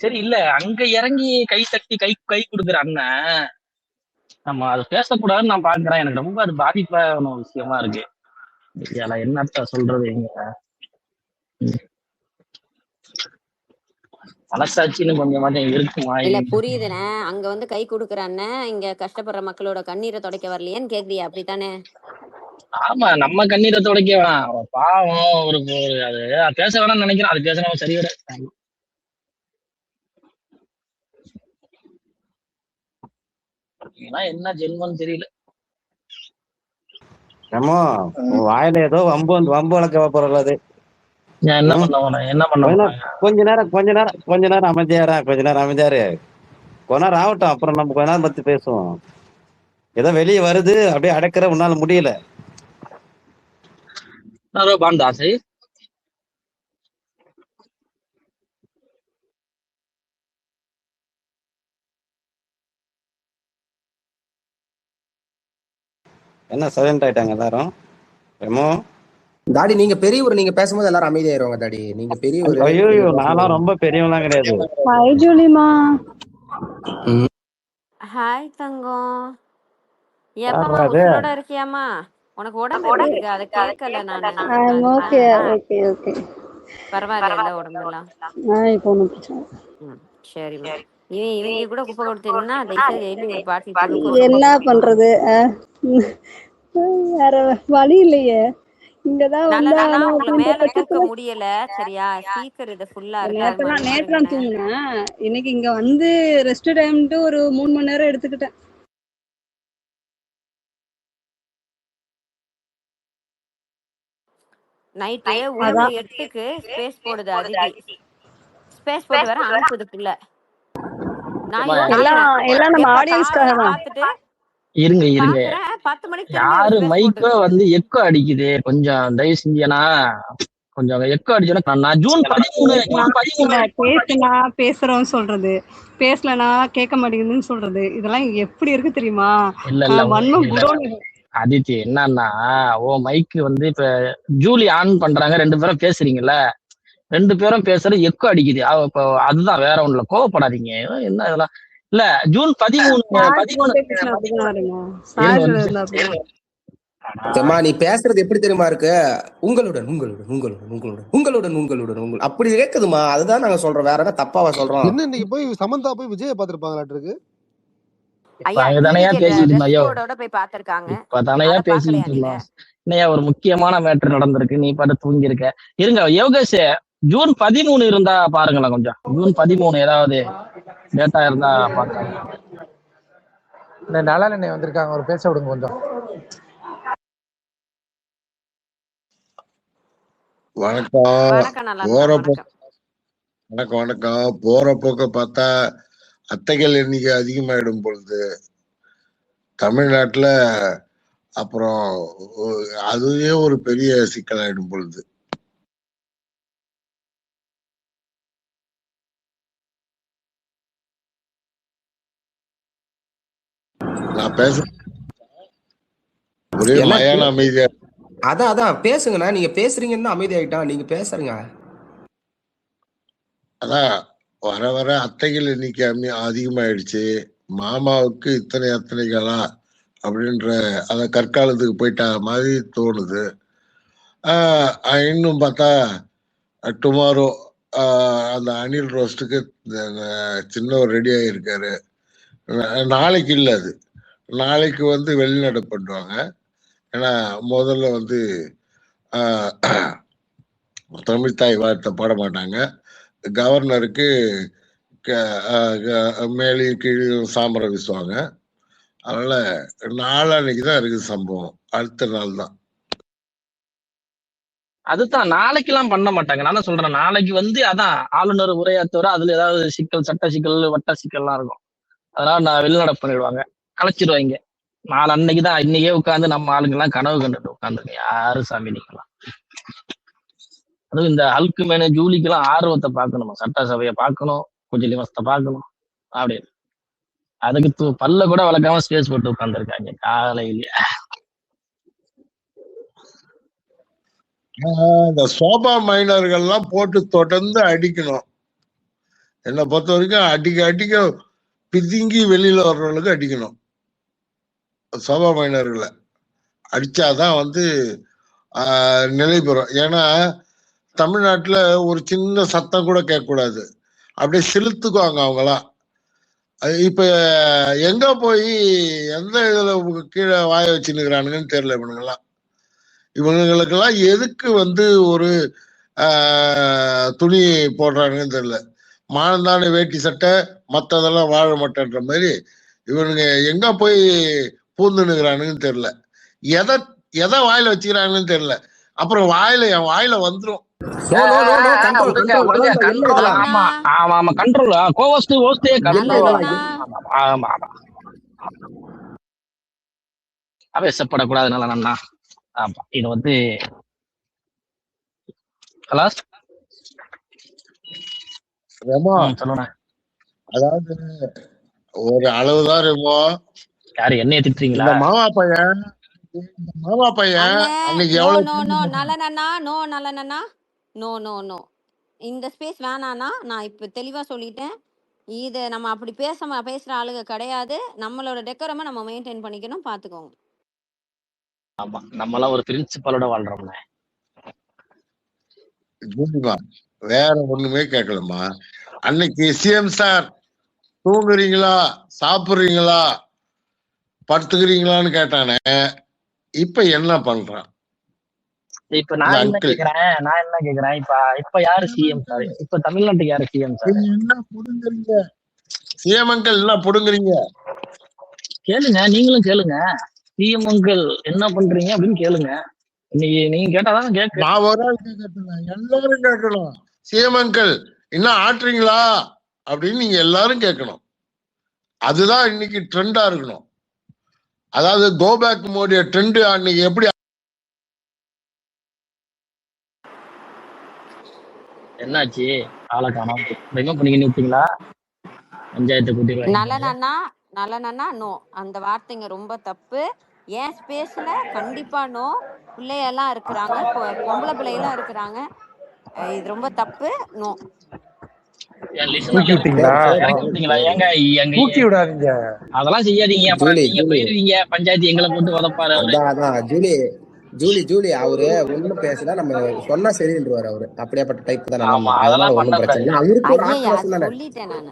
சரி இல்ல அங்க இறங்கி கை தட்டி கை கொடுக்குற அண்ணன் நம்ம அதை பேசக்கூடாதுன்னு நான் பாக்குறேன். எனக்கு ரொம்ப அது பாதிப்பான விஷயமா இருக்கு. என்னத்த சொல்றது? எங்க மனசாட்சின்னு கொஞ்சம் இருக்குமா? இல்ல புரியுதுண்ணே, அங்க வந்து கை கொடுக்குற அண்ணன் இங்க கஷ்டப்படுற மக்களோட கண்ணீரை துடைக்க வரலையேன்னு கேக்குறியா? அப்படித்தானே? ஆமா, நம்ம கண்ணீரை துடைக்க வேணாம், பாவம். ஒரு அது பேச வேணாம்னு நினைக்கிறேன். அது பேசணும் சரி விட. என்ன ஜென்மம் தெரியல. வாயில ஏதோ வம்பு வளர்க்க போறது. என்ன பண்ண கொஞ்ச நேரம் அமைதியாரு. கொஞ்ச நேரம் ஆகட்டும், அப்புறம் நம்ம கொஞ்ச நேரம் பத்தி பேசுவோம். ஏதோ வெளியே வருது, அப்படியே அடக்கிற உன்னால முடியல. பாண்டாசை என்ன சைலண்ட் ஆயிட்டாங்க எல்லாரும்? டாடி நீங்க பெரியவர், நீங்க பேசும்போது எல்லாரும் அமைதியாயிருவாங்க டாடி. நீங்க பெரியவர். ஐயோ நான்லாம் ரொம்ப பெரியவங்களாம் கிடையாது. ஹாய் ஜூலிமா. ஹாய் தங்கம். எப்பமா உங்களோட இருக்கியாமா? உனக்கு உடம்பு எப்படி இருக்கு? அதை கேட்கல நானு. Okay okay okay. பரவாயில்ல உடம்பெல்லாம்? இப்போ ஒன்றும் பிரச்சனை. சரிம்மா. இவங்க கூட குப்பை கொடுத்தீங்கன்னா தயவுசெய்து எழுதி ஒரு பாட்டில் துணுக்கு ஒரு என்ன குப்பை கொடுங்க. பண்றது? வேற வழி இல்லையே. இங்கதான் நல்ல ஆனா உங்களை உட்காந்து மேல தூக்க பக்கத்துல முடியல. சரியா, ஸ்பீக்கர் இது ஃபுல்லா இருக்கு, அது நேத்தெல்லாம் மாதிரி நேத்துலாம் பண்ணுங்கண்ணே. தூங்குனேன். இன்னைக்கு இங்க வந்து ரெஸ்ட் டைம்ட்டு ஒரு 3 மணி நேரம் எடுத்துக்கிட்டேன். நைட்டு அதான் 1:08க்கு ஸ்பேஸ் போடுது அதிதி. ஸ்பேஸ் போட்டு வேற அனுப்புது பிள்ளை. நான் எல்லாம் யோசிக்கிறேன் எல்லாம் நம்ம எப்ப ஆடியன்ஸ்க்காக காலையில தான். பார்த்துட்டு இருங்க பாக்குறேன் 10 மணிக்கு திரும்பி ஒரு யாரு ஸ்பேஸ் மைக்கோ போட்டுருக்கு. வந்து எக்கோ அடிக்குது, கொஞ்சம் தயவு செஞ்சேனா கொஞ்சம் எக்கோ அடிச்சோன்னா நான் ஜூன் 13 பேசுறோம் சொல்றது, பேசலனா கேட்க மாட்டேங்குதுன்னு சொல்றது, இதெல்லாம் எப்படி இருக்கு தெரியுமா? இல்ல வன்மம் ஆதித்ய என்னன்னா, ஓ மைக்கு வந்து இப்ப ஜூலி ஆன் பண்றாங்க, 2 பேரும் பேசுறீங்கல்ல, 2 பேரும் பேசுறது எக்கோ அடிக்குது. இப்போ அதுதான், வேற ஒண்ணுல கோவப்படாதீங்க. என்ன இதெல்லாம் இல்ல. ஜூன் 13 ஏம்மா நீ பேசுறது எப்படி தெரியுமா இருக்கு? உங்களுடன் உங்களுடன் உங்களுடன் உங்களுடன் உங்களுடன் உங்களுடன் உங்கள் அப்படி கேக்குதுமா. அதுதான் நாங்க சொல்றோம், வேற என்ன தப்பாவா சொல்றோம்? என்ன இன்னைக்கு போய் சமந்தா போய் விஜய பாத்துருப்பாங்களாட்டு ஐயா தானையா பேசிட்டு இருந்தோம். ஐயோ போய் பாத்திருக்காங்க. இப்ப தானையா பேசிட்டு இருந்தோம். என்னையா ஒரு முக்கியமான மேட்டர் நடந்திருக்கு, நீ பாட்டு தூங்கி இருக்க. இருங்க யோகேஷ், ஜூன் 13 இருந்தா பாருங்களேன் கொஞ்சம். ஜூன் 13 ஏதாவது டேட்டா இருந்தா பாருங்க. இந்த நலனெண்ணெய் வந்திருக்காங்க, ஒரு பேச விடுங்க கொஞ்சம். வணக்கம். வணக்கம். போற போக்க பார்த்தா அத்தைகள் எண்ணிக்கை அதிகமாயிடும் பொழுது தமிழ்நாட்டுல, அப்புறம் அதுவே ஒரு பெரிய சிக்கலாயிடும் பொழுது. நான் பேச ஒரே மயான அமைதியா. அதான் பேசுங்கண்ணா. நீங்க பேசுறீங்கன்னா அமைதியாயிட்டான், நீங்க பேசுறீங்க. அதான் வர வர அத்தைகள் எண்ணிக்கை அதிகமாயிடுச்சு. மாமாவுக்கு இத்தனை அத்தனைகளா அப்படின்ற அத கற்காலத்துக்கு போயிட்ட மாதிரி தோணுது. இன்னும் பார்த்தா டுமாரோ அந்த அனில் ரோஸ்டுக்கு சின்னவர் ரெடி ஆகியிருக்காரு. நாளைக்கு இல்லை, அது நாளைக்கு வந்து வெளிநடை பண்ணுவாங்க. ஏன்னா முதல்ல வந்து தமிழ்தாய் வாழ்த்த பாட மாட்டாங்க. கவர்னருக்கு மேலேயும் கீழே சாமரம் வீசுவாங்க. அதனால நாளான்னைக்கு தான் இருக்குது சம்பவம், அடுத்த நாள் தான். அதுதான் நாளைக்கு எல்லாம் பண்ண மாட்டாங்க. நான் சொல்றேன், நாளைக்கு வந்து அதான் ஆளுநர் உரையாற்றுவாரு, அதுல ஏதாவது சிக்கல், சட்ட சிக்கல், வட்ட சிக்கல்லாம் இருக்கும். அதனால நான் வெளிநடை பண்ணிடுவாங்க, கலைச்சிருவாங்க. நாலு அன்னைக்குதான். இன்னைக்கே உட்காந்து நம்ம ஆளுங்க எல்லாம் கனவு கண்டுட்டு உட்காந்துருங்க. யாரு சாமி நீக்கலாம். அதுவும் இந்த ஹல்கு மேனு ஜூலிக்கு எல்லாம் ஆர்வத்தை பார்க்கணுமா, சட்டசபையை பார்க்கணும், கொஞ்சம் லிமஸ்தை பார்க்கணும் அப்படின்னு. அதுக்கு பல்ல கூட வளர்க்காம ஸ்பேஸ் போட்டு உட்காந்துருக்காங்க காலையில. இந்த சோபா மைனர்கள்லாம் போட்டு தொடர்ந்து அடிக்கணும். என்னை பொறுத்த வரைக்கும் அடிக்க பிதுங்கி வெளியில வர்றவங்களுக்கு அடிக்கணும். சோபா மைனர்களை அடிச்சாதான் வந்து நிலை பெறும். ஏன்னா தமிழ்நாட்டுல ஒரு சின்ன சத்தம் கூட கேட்கக்கூடாது, அப்படியே செலுத்துக்குவாங்க அவங்களாம். இப்ப எங்க போய் எந்த இதுல கீழே வாய வச்சுன்னுக்குறானுங்கன்னு தெரியல இவனுங்கெல்லாம். இவங்களுக்கெல்லாம் எதுக்கு வந்து ஒரு துணி போடுறானுங்கன்னு தெரியல. மானந்தானே வேட்டி சட்டை, மற்றதெல்லாம் வாழ மாட்டேன்ற மாதிரி இவனுங்க எங்க போய் பூந்துனுக்குறானுங்கன்னு தெரியல. எதை வாயில வச்சுக்கிறாங்கன்னு தெரியல. அப்புறம் என் வாயில வந்துரும். அவசப்படக்கூடாதுனால நன்னா. ஆமா, இது வந்து அதாவது ஒரு அளவுதான் ரெமோ. யாரு என்னைய திட்டுறீங்களா? மாமா பையன் அன்னைக்கு எவ்வளவு நோ இந்த ஸ்பேஸ் வேணானா, நான் இப்ப தெளிவா சொல்லிட்டேன். இது நம்ம அப்படி பேசுற ஆளுங்க கிடையாது. நம்மளோட டெக்கரமை நம்ம மெயின்டைன் பண்ணிக்கணும், பாத்துக்கோங்க. ஆமா, நம்மளாம் ஒரு பிரின்சிபலோட வாழ்றோம்ல. வேற ஒண்ணுமே கேட்கலமா. அன்னைக்கு சிஎம் சார் தூங்குறீங்களா சாப்பிடுறீங்களா படுத்துக்கிறீங்களான்னு கேட்டானே, இப்ப என்ன பண்றான் இப்ப நான் என்ன கேக்குறேன் இப்ப யாரு சிஎம் சார்? இப்ப தமிழ்நாட்டுக்கு யாரு சிஎம் சார்? என்ன புடுங்குறீங்க சிஎம் அங்கிள், என்ன புடுங்குறீங்க? கேளுங்க, நீங்களும் கேளுங்க. சிஎம் அங்கிள் என்ன பண்றீங்க அப்படின்னு கேளுங்க. இன்னைக்கு நீங்க கேட்டாதான் கேட்க. நான் ஒரு ஆள் கேட்கணும், எல்லாரும் கேட்கணும். சிஎம் அங்கிள் என்ன ஆட்டுறீங்களா அப்படின்னு நீங்க எல்லாரும் கேட்கணும். அதுதான் இன்னைக்கு ட்ரெண்டா இருக்கணும். அதாவது கோபேக் மோடிய ட்ரெண்ட் அன்னைக்கு எப்படி என்னாச்சு? ஆளை காணோம். ரிமூவ் பண்ணி விட்டீங்களா? பஞ்சாயத்தை கூட்டிடுவாங்க. நல்லனா நோ, அந்த வார்த்தைங்க ரொம்ப தப்பு. ஏன் ஸ்பேஸ்ல கண்டிப்பா நோ. பிள்ளையெல்லாம் இருக்கிறாங்க, பொம்பளை பிள்ளையெல்லாம் இருக்கிறாங்க. இது ரொம்ப தப்பு. நோ. தூக்கி விடாதீங்க, அதெல்லாம் செய்யாதீங்க. அப்புறம் நீங்க போயிருவீங்க, பஞ்சாயத்து எங்களை போட்டு உதப்பாரு. ஜூலி அவரு ஒண்ணும் பேசல, நம்ம சொன்னா சரின்றுவாரு அவரு. அப்படியாப்பட்ட டைப் தான். அதெல்லாம் ஒண்ணும் பிரச்சனை இல்லை. அவருக்கும் ஒரு ஆக்ரோஷம் தானே. சொல்லிட்டேன் நானு.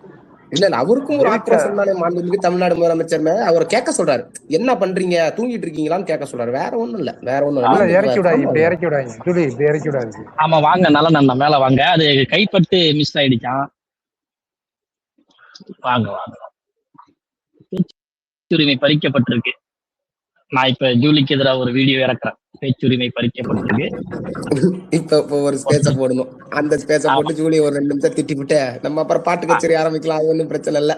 இல்ல அவருக்கும் ஒரு ஆக்ரோஷம் தானே. மாண்புமிகு தமிழ்நாடு முதலமைச்சர் அவரை கேட்க சொல்றாரு, என்ன பண்றீங்க, தூங்கிட்டு இருக்கீங்களான்னு கேட்க சொல்றாரு. வேற ஒண்ணும் இல்ல, வேற ஒண்ணும் இல்ல. இறக்கி விடாதீங்க, இப்படி இறக்கி விடாதீங்க ஜூலி, இப்படி இறக்கி விடாதீங்க. ஆமா வாங்க, நல்ல மேல வாங்க. அது கைப்பட்டு மிஸ் ஆயிடுச்சான். வாங்க வாங்க. பேச்சுரிமை பறிக்கப்பட்டிருக்கு. நான் இப்ப ஜூலிக்கு எதிராக ஒரு வீடியோ இறக்குறேன். பேச்சுரிமை பறிக்கப்பட்டிருக்கு. இப்ப ஒரு ஸ்பேஸ போடணும். அந்த ஸ்பேஸ போட்டு ஜூலி ஒரு 2 நிமிஷம் திட்டி விட்டு நம்ம அப்புறம் பாட்டு கச்சேரி ஆரம்பிக்கலாம். அது ஒண்ணும் பிரச்சனை இல்ல.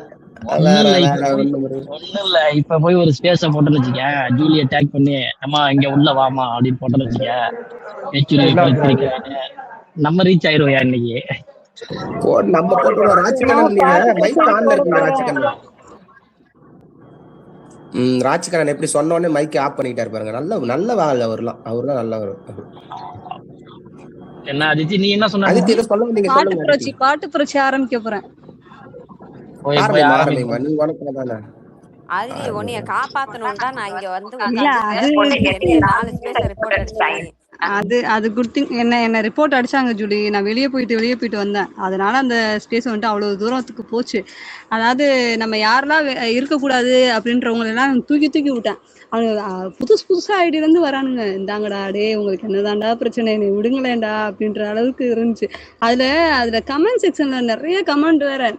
ஒண்ணும் இல்ல, இப்ப போய் ஒரு ஸ்பேஸ போட்டோன்னு வச்சுக்க, ஜூலிய டேக் பண்ணி அம்மா இங்க உள்ள வாமா அப்படின்னு போட்டோன்னு வச்சுக்க, பேச்சுரிமை பறிச்சிருக்காங்க, நம்ம ரீச் ஆயிருவோம் இன்னைக்கு. நம்ம போட்டோம். ராஜ்கண்ணன் மைக் ஆன்ல இருக்குங்க. ராஜ்கண்ணன் எப்படி சொன்ன உடனே மைக் ஆஃப் பண்ணிட்டாரு பாருங்க. நல்ல வேலை அவர்லாம் நல்லவர். என்ன அதித்தி, நீ என்ன சொன்ன? அதித்தி சொல்ல நீங்க சொல்லுங்க. பாட்டு புரட்சி ஆரம்பிக்க போறேன். ஆரம்பிமா, நீ உனக்கு தானே. அது உன்னைய காப்பாத்தணும் தான் நான் இங்க வந்து 4 ஸ்பேஸ் ரிப்போர்ட் அடிச்சேன். அது குட் திங். என்ன ரிப்போர்ட் அடிச்சாங்க ஜூலி. நான் வெளியே போயிட்டு வந்தேன். அதனால அந்த ஸ்பேஸ் வந்துட்டு அவ்வளவு தூரத்துக்கு போச்சு. அதாவது நம்ம யாரெல்லாம் இருக்கக்கூடாது அப்படின்றவங்க எல்லாம் தூக்கி விட்டேன். அவங்க புதுசா ஐடியில இருந்து வரானுங்க. இந்தாங்கடா டே, உங்களுக்கு என்னதான்டா பிரச்சனை, என்னை விடுங்களேன்டா அப்படின்ற அளவுக்கு இருந்துச்சு. அதுல கமெண்ட் செக்ஷன்ல நிறைய கமெண்ட் வேற.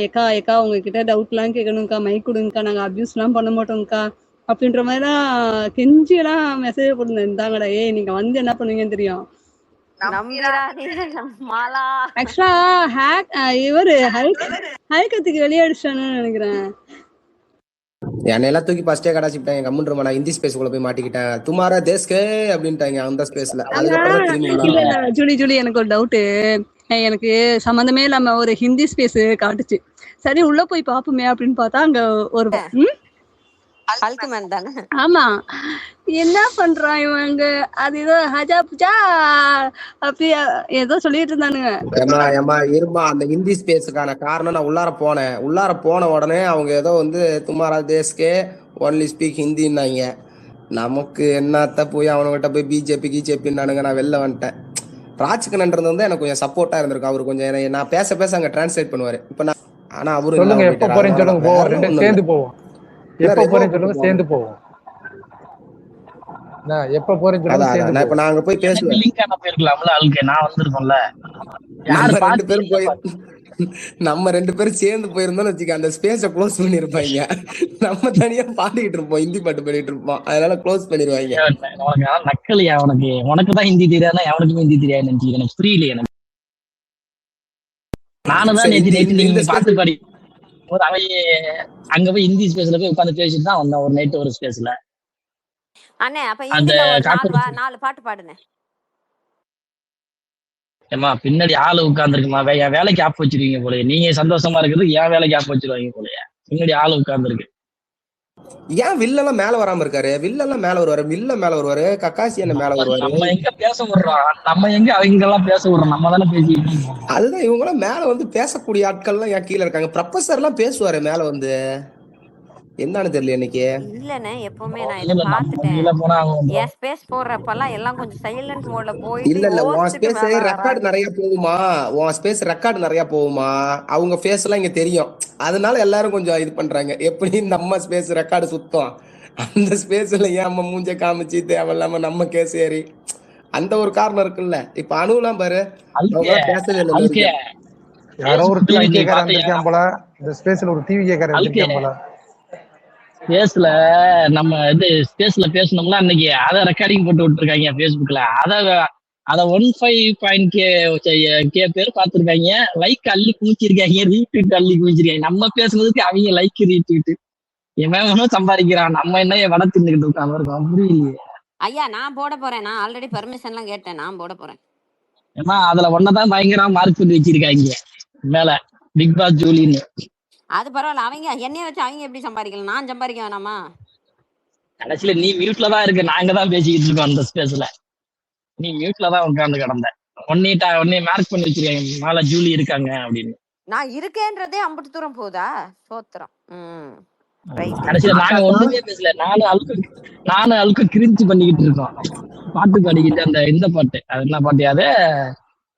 ஏக்கா உங்ககிட்ட டவுட் எல்லாம் கேட்கணும்க்கா, மைக் கொடுங்கக்கா, நாங்க அபியூஸ் எல்லாம் பண்ண மாட்டோம்க்கா அப்படின்ற மாதிரிலாம் கெஞ்சி எல்லாம் மெசேஜ் போட்டிருந்தேன். இந்தாங்கடா நீங்க வந்து என்ன பண்ணுவீங்கன்னு தெரியும். ஆக்சுவலா இவரு ஹைகத்துக்கு வெளியடிச்சானு நினைக்கிறேன். என்னையெல்லாம் தூக்கி ஃபர்ஸ்டே கடாச்சிட்டாங்க. கம்முன்றமா, நான் ஹிந்தி ஸ்பேஸ்க்குள்ள போய் மாட்டிக்கிட்டேன். துமாரா தேஸ்கே அப்படின்ட்டாங்க அந்த ஸ்பேஸ்ல. ஜூலி எனக்கு ஒரு டவுட். எனக்கு சம்பந்தமே இல்லாம ஒரு ஹிந்தி ஸ்பேஸ் காட்டுச்சு. சரி உள்ள போய் பாப்போமே அப்படின்னு பார்த்தா அங்க ஒரு ஆமா, என்ன பண்றான் இவங்க, அது ஏதோ ஹஜா புஜா அப்படி ஏதோ சொல்லிட்டு இருந்தானுங்க. இருமா, அந்த ஹிந்தி ஸ்பேஸுக்கான காரணம் நான் உள்ளார போன உடனே அவங்க ஏதோ வந்து துமாரா தேஸ்கே ஒன்லி ஸ்பீக் ஹிந்தின்னாங்க. நமக்கு என்னத்த போய் அவனுங்கிட்ட போய் பிஜேபின்னானுங்க. நான் வெளில வந்துட்டேன். ராஜ்கண்ணன்றது வந்து எனக்கு கொஞ்சம் சப்போர்ட்டா இருந்திருக்கும். அவரு கொஞ்சம் நான் பேச அங்க டிரான்ஸ்லேட் பண்ணுவாரு. இப்ப நான் ஆனா அவரு எப்ப போறேன்னு சொல்லுங்க, சேர்ந்து போவோம். எப்ப போறேன்னு சொல்லுங்க, சேர்ந்து போவோம். எப்ப போறேன்னு சொல்லுங்க. இப்ப நாங்க போய் பேசுவோம். லிங்க் அனுப்பி இருக்கலாம்ல ஆளுக்கு. நான் வந்திருக்கோம்ல. நம்ம 2 பேரும் சேர்ந்து போயிருந்தோம்னு வச்சுக்க, அந்த ஸ்பேஸ க்ளோஸ் பண்ணிருப்பாங்க. நம்ம தனியா பாடிட்டு இருப்போம், ஹிந்தி பாட்டு பாடிட்டு இருப்போம். அதனால க்ளோஸ் பண்ணிடுவாங்க. நக்கலியா உனக்கு தான் ஹிந்தி தெரியாதுன்னா எவனுக்குமே ஹிந்தி தெரியாது நினைச்சு எனக்கு புரியல. எனக்கு நானும் தான் நேற்று நீங்க பாட்டு பாடி அங்க போய் ஹிந்தி ஸ்பேஸ்ல போய் உட்காந்து பேசிட்டு தான் வந்தேன் ஒரு நைட் ஒரு ஸ்பேஸ்ல. அண்ணே அப்ப இந்த 4 பாட்டு பாடுனே. ஏமா பின்னாடி ஆளு உட்கார்ந்துருக்குமா, என் வேலைக்கு ஆப் வச்சிருவீங்க போலயே. நீங்க சந்தோஷமா இருக்குது, என் வேலைக்கு ஆப் வச்சிருவாங்க போலயே. பின்னாடி ஆளு உட்கார்ந்துருக்கு. ஏன் வில்லெல்லாம் மேல வராம இருக்காரு? வில்லெல்லாம் மேல வருவாரு, கக்காசி என்ன மேல வருவாரு. நம்ம எங்க பேச விடுறோம், நம்ம எங்க அவங்க எல்லாம் பேச விடுறோம், நம்ம தானே பேசிட்டு. அதுதான் இவங்க எல்லாம் மேல வந்து பேசக்கூடிய ஆட்கள் எல்லாம் ஏன் கீழே இருக்காங்க? ப்ரொஃபசர் எல்லாம் பேசுவாரு மேல வந்து. என்னன்னு தெரியல இன்னைக்கு. இல்லண்ணே எப்பவுமே நான் இதை இல்ல நம்ம பார்த்துட்டேன். கீழே போனா அவங்க என் ஸ்பேஸ் போடுறப்பெல்லாம் எல்லாம் கொஞ்சம் சைலண்ட் மோட்ல போயிட்டு இல்ல உன் யோசிச்சுட்டு ஸ்பேஸ் மேல ரெக்கார்டு வராங்க. நிறைய போகுமா, உன் ஸ்பேஸ் ரெக்கார்டு நிறைய போகுமா, அவங்க ஃபேஸ் எல்லாம் இங்க தெரியும். அதனால எல்லாரும் கொஞ்சம் இது பண்றாங்க. எப்படி நம்ம ஸ்பேஸ் ரெக்கார்டு சுத்தம், அந்த ஸ்பேஸ்ல ஏன் நம்ம மூஞ்ச காமிச்சு தேவையில்லாம நம்ம கேஸ் ஏறி, அந்த ஒரு காரணம் இருக்குல்ல. இப்ப அணுலாம் பாரு, அவங்க அதுக்கே எல்லாம் பேசவே இல்லை அதுக்கே வரைக்கும். யாரோ ஒரு பேஸ்புக்ல டிவி இன்னைக்கு கேக்காரன் பாத்தியா வந்திருக்கான் போல, இந்த ஸ்பேஸ்ல ஒரு டிவி கேக்காரன் அதுக்கே வந்திருக்கான் போல. ஸ்பேஸ்ல நம்ம இது ஸ்பேஸ்ல பேசணும்ல அன்னைக்கு அதை ரெக்கார்டிங் போட்டு விட்டுருக்காங்க ஃபேஸ்புக்ல. அத 15.k பேர் பார்த்திருக்காங்க, லைக் அள்ளி குமிச்சிருக்காங்க, ரீட்வீட் அள்ளி குமிச்சிருக்காங்க. நம்ம பேசுனதுக்கு அவங்க லைக் ரீட்வீட். எவனும் சம்பாதிக்கிறான், நம்ம என்ன வட தின்னுக்கிட்டு உட்காந்து இருக்கோம், புரியலையே. ஐயா நான் போட போறேன், நான் ஆல்ரெடி பர்மிஷன்லாம் கேட்டேன், நான் போட போறேன். ஏமா அதுல ஒன்னதான் பயங்கரமா மார்க் பண்ணி வச்சிருக்காங்க மேல, பிக் பாஸ் ஜூலின்னு. அது பரவாயில்ல, அவங்க என்னைய வச்சு அவங்க எப்படி சம்பாதிக்கலாம், நான் சம்பாதிக்க வேணாமா? கடைசியில நீ மியூட்ல தான் இருக்க, நாங்க தான் பேசிக்கிட்டு இருக்கோம் அந்த ஸ்பேஸ்ல. நீ மியூட்ல தான் உட்காந்து கிடந்த. உன்னை மார்க் பண்ணி வச்சிருக்காங்க மேல ஜூலி இருக்காங்க அப்படின்னு. நான் இருக்கேன்றதே அம்புட்டு தூரம் போதா? சோத்திரம். ரைட். கடைசியில நாங்க ஒண்ணுமே பேசல, நானும் அழுக்கு கிரிஞ்சு பண்ணிக்கிட்டு இருக்கோம். பாட்டு பாடிக்கிட்டு அந்த இந்த பாட்டு, அது என்ன பாட்டு, அது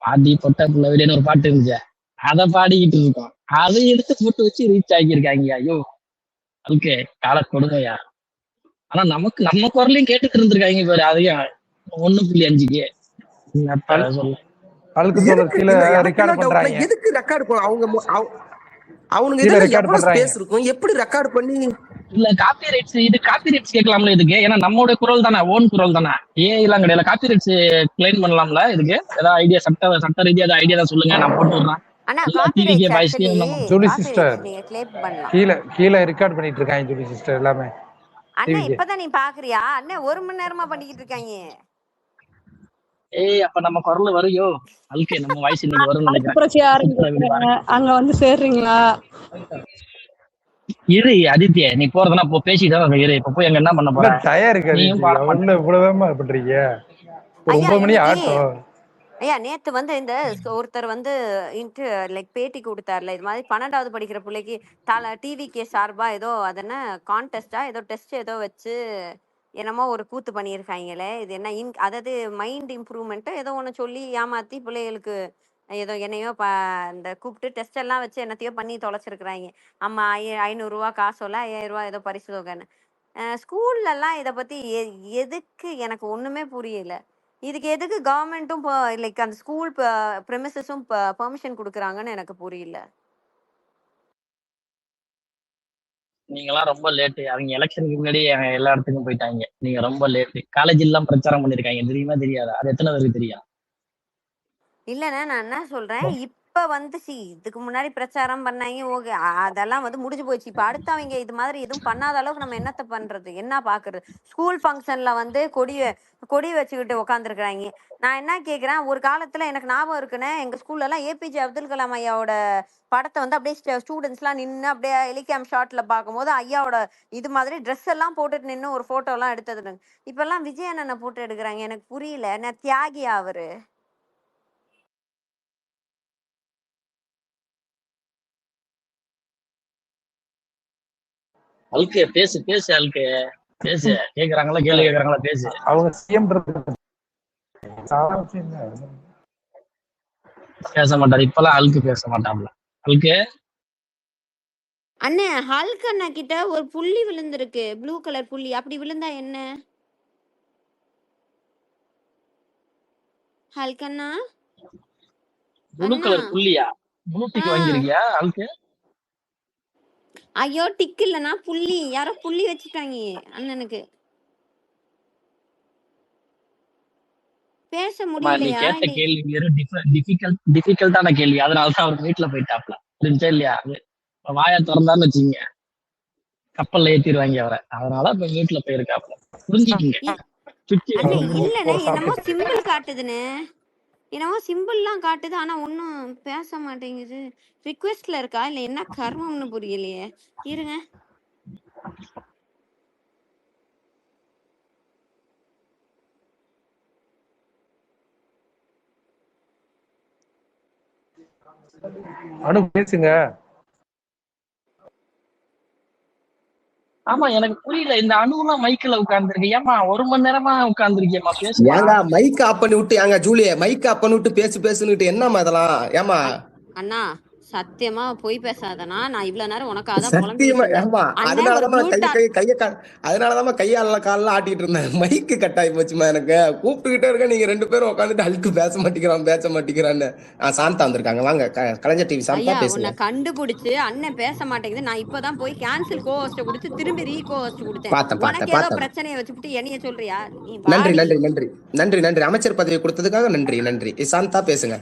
பாடி பொட்ட புள்ள வெளியே ஒரு பாட்டு இருந்துச்சு, அதை பாடிக்கிட்டு இருக்கோம். அதை எடுத்து போட்டு வச்சு ரீச் ஆகியிருக்காங்க. ஐயோ அழுக்கு கால கொடுமையா. ஆனா நமக்கு நம்ம குரலையும் கேட்டுட்டு இருந்திருக்காங்க பாரு, அதையும் 1.5K சொல்ல. அழுக்கு தோழர் கீழே ரெக்கார்ட் பண்றாங்க. எதுக்கு ரெக்கார்டு அவனுங்க கீழே இதுல ரெக்கார்ட் எவ்வளவு பண்றாங்க. ஸ்பேஸ் இருக்கும், எப்படி ரெக்கார்ட் பண்ணி? இல்ல காப்பி ரைட்ஸ், இது காப்பி ரைட்ஸ் கேட்கலாம்ல இதுக்கு, ஏன்னா நம்மளோட குரல் தானே, ஓன் குரல் தானே, எல்லாம் கிடையாது. காப்பி ரைட்ஸ் கிளைம் பண்ணலாம்ல இதுக்கு. ஏதாவது ஐடியா, சட்ட ரீதியா ஏதாவது ஐடியா தான் சொல்லுங்க, நான் போட்டு விடுறேன். அண்ணா எல்லா காப்பி டிவிகே ரைட்ஸ் பாய்ஸ்லயும் actually Julie copy sister rights நீங்க கிளைம் பண்ணலாம். கீழே ரெக்கார்ட் பண்ணிட்டு இருக்காங்க ஜூலி சிஸ்டர் எல்லாமே. அண்ணா இப்பதான் நீ பாக்குறியா? அண்ணா 1 மணி நேரமா பண்ணிக்கிட்டு இருக்காங்க. அப்ப நம்ம குரல் வரையோ அல்கே, நம்ம வாய்ஸ் இன்னைக்கு வரும்னு புரட்சி ஆரம்பிக்கிறாங்க, அங்க வந்து சேர்றீங்களா? இரு ஆதித்யா, நீ போறதுனா போ, பேசிட்டு இரு. இப்ப போய் அங்க என்ன பண்ண போற? டயர் நீயும் பாட மாட்டேன். இவ்வளவு பண்றீங்க, ஒரு 9 மணி ஆட்டம். ஐயா நேத்து வந்து இந்த ஒருத்தர் வந்து லைக் பேட்டி கொடுத்தாருல, இது மாதிரி 12வது படிக்கிற பிள்ளைக்கு டிவிகே சார்பா ஏதோ அதென்ன கான்டெஸ்டா ஏதோ டெஸ்ட் ஏதோ வச்சு என்னமோ ஒரு கூத்து பண்ணியிருக்காங்களே, இது என்ன அதாவது மைண்ட் இம்ப்ரூவ்மெண்ட் ஏதோ ஒன்று சொல்லி ஏமாத்தி பிள்ளைகளுக்கு ஏதோ என்னையோ இந்த கூப்பிட்டு டெஸ்ட் எல்லாம் வச்சு என்னத்தையோ பண்ணி தொலைச்சிருக்கிறாங்க. அம்மா 500 காசோல 5000 ஏதோ பரிசு தொகைன்னு. ஸ்கூல்ல எல்லாம் இதை பத்தி எதுக்கு எனக்கு ஒண்ணுமே புரியல. இதுக்கு எதுக்கு கவர்மெண்ட்டும் லைக் அந்த ஸ்கூல் ப்ரெமிசஸும் பெர்மிஷன் கொடுக்குறாங்கன்னு எனக்கு புரியல. நீங்களாம் ரொம்ப லேட்டு. அவங்க எலெக்ஷனுக்கு முன்னாடி எல்லா இடத்துக்கும் போயிட்டாங்க. நீங்க ரொம்ப லேட்டு. காலேஜ் எல்லாம் பிரச்சாரம் பண்ணிருக்காங்க, தெரியுமா தெரியாதா? அது எத்தனை பேருக்கு தெரியும்? இல்லைண்ணா நான் என்ன சொல்றேன், இப்ப வந்து இதுக்கு முன்னாடி பிரச்சாரம் பண்ணாங்க, ஓகே அதெல்லாம் வந்து முடிஞ்சு போயிடுச்சு. இப்ப அடுத்து அவங்க இது மாதிரி எதுவும் பண்ணாத அளவுக்கு நம்ம என்னத்த பண்றது, என்ன பாக்குறது? ஸ்கூல் ஃபங்க்ஷன்ல வந்து கொடி வச்சுக்கிட்டு உட்காந்துருக்குறாங்க. நான் என்ன கேக்குறேன், ஒரு காலத்துல எனக்கு ஞாபகம் இருக்குன்னு, எங்க ஸ்கூல்ல எல்லாம் ஏபிஜே அப்துல் கலாம் ஐயாவோட படத்தை வந்து அப்படியே ஸ்டூடெண்ட்ஸ் எல்லாம் நின்று அப்படியே ஹெலிகாம் ஷாட்ல பார்க்கும்போது ஐயாவோட இது மாதிரி ட்ரெஸ் எல்லாம் போட்டுட்டு நின்று ஒரு போட்டோ எல்லாம் எடுத்தது. இப்ப எல்லாம் விஜய் அண்ணனை போட்டோ எடுக்கிறாங்க, எனக்கு புரியல. என்ன தியாகியா அவரு? அல்கே பேசு அல்கே பேசு. கேக்குறாங்களா, கேள்வி கேக்குறாங்களா, பேசு. அவங்க சிஎம் பேச மாட்டாரு இப்பெல்லாம், அல்கு பேச மாட்டான்ல. அல்கு அண்ணே, ஹல்க் அண்ணா கிட்ட ஒரு புள்ளி விழுந்திருக்கு, ப்ளூ கலர் புள்ளி. அப்படி விழுந்தா என்ன? ஹல்க் அண்ணா, ப்ளூ கலர் புள்ளியா? ப்ளூ டிக் வாங்கிருக்கியா அல்கு? ஐயோ டிக் இல்லனா புள்ளி, யாரோ புள்ளி வச்சுட்டாங்க அண்ணனுக்கு. பேச முடியலையா? நீ கேட்ட கேள்வி வெறும் டிஃபிகல்ட்டான கேள்வி, அதனாலதான் அவர் வீட்டுல போயிட்டாப்ல. புரிஞ்சா இல்லையா? வாயை திறந்தான்னு வச்சுங்க, கப்பல்ல ஏத்திடுவாங்க அவரை. அதனால இப்ப வீட்டுல போயிருக்காப்ல, புரிஞ்சுக்கிங்க. இல்லண்ணே என்னமோ சிம்பிள் காட்டுதுன்னு, என்னமோ சிம்பிள்லாம் காட்டுது, ஆனா ஒன்னும் பேச மாட்டேங்குது. ரிக்வெஸ்ட்ல இருக்கா இல்ல என்ன கர்மம்னு புரியலையே. இருங்க. அனு பேசுங்க. ஆமா எனக்கு புரியல. இந்த அணுலாம் மைக்ல உட்கார்ந்துருக்கு. ஏமா 1 மணி நேரமா உட்கார்ந்துருக்கியம்மா, பேசுமா. ஏங்க மைக் ஆஃப் பண்ணி விட்டு ஏங்க ஜூலிய மைக் ஆஃப் பண்ணி விட்டு பேசுன்னுட்டு என்னம்மா இதெல்லாம்? ஏமா அண்ணா சத்தியமா பொய் பேசாதனா, நான் இவ்வளவு நேரம் உனக்காக தான் சத்தியமா புலம்பிட்டு இருந்தேன். ஏமா அண்ணன் ஒரு அதனாலதான் அதனாலதான் கையால காலில் ஆட்டிட்டு இருந்தேன். மைக்கு கட் ஆகி போச்சுமா எனக்கு. கூப்பிட்டுக்கிட்டே இருக்க, நீங்க 2 பேரும் உட்காந்துட்டு அழுக்கு பேச மாட்டேங்கிறான்னு. சாந்தா வந்திருக்காங்க, வாங்க கலைஞர் டிவி சாந்தா ஐயா பேசுங்க. உன்னை கண்டுபிடிச்சு அண்ணன் பேச மாட்டேங்குது, நான் இப்பதான் போய் கேன்சல் கோஹோஸ்ட் கொடுத்து திரும்பி ரீகோஹோஸ்ட் கொடுத்தேன். உனக்கு ஏதோ பார்த்தேன். பிரச்சனையை வச்சுக்கிட்டு என்னைய சொல்றியா? நீ நன்றி வாடி. நன்றி நன்றி நன்றி நன்றி அமைச்சர் பதவி கொடுத்ததுக்காக நன்றி. சாந்தா பேசுங்க.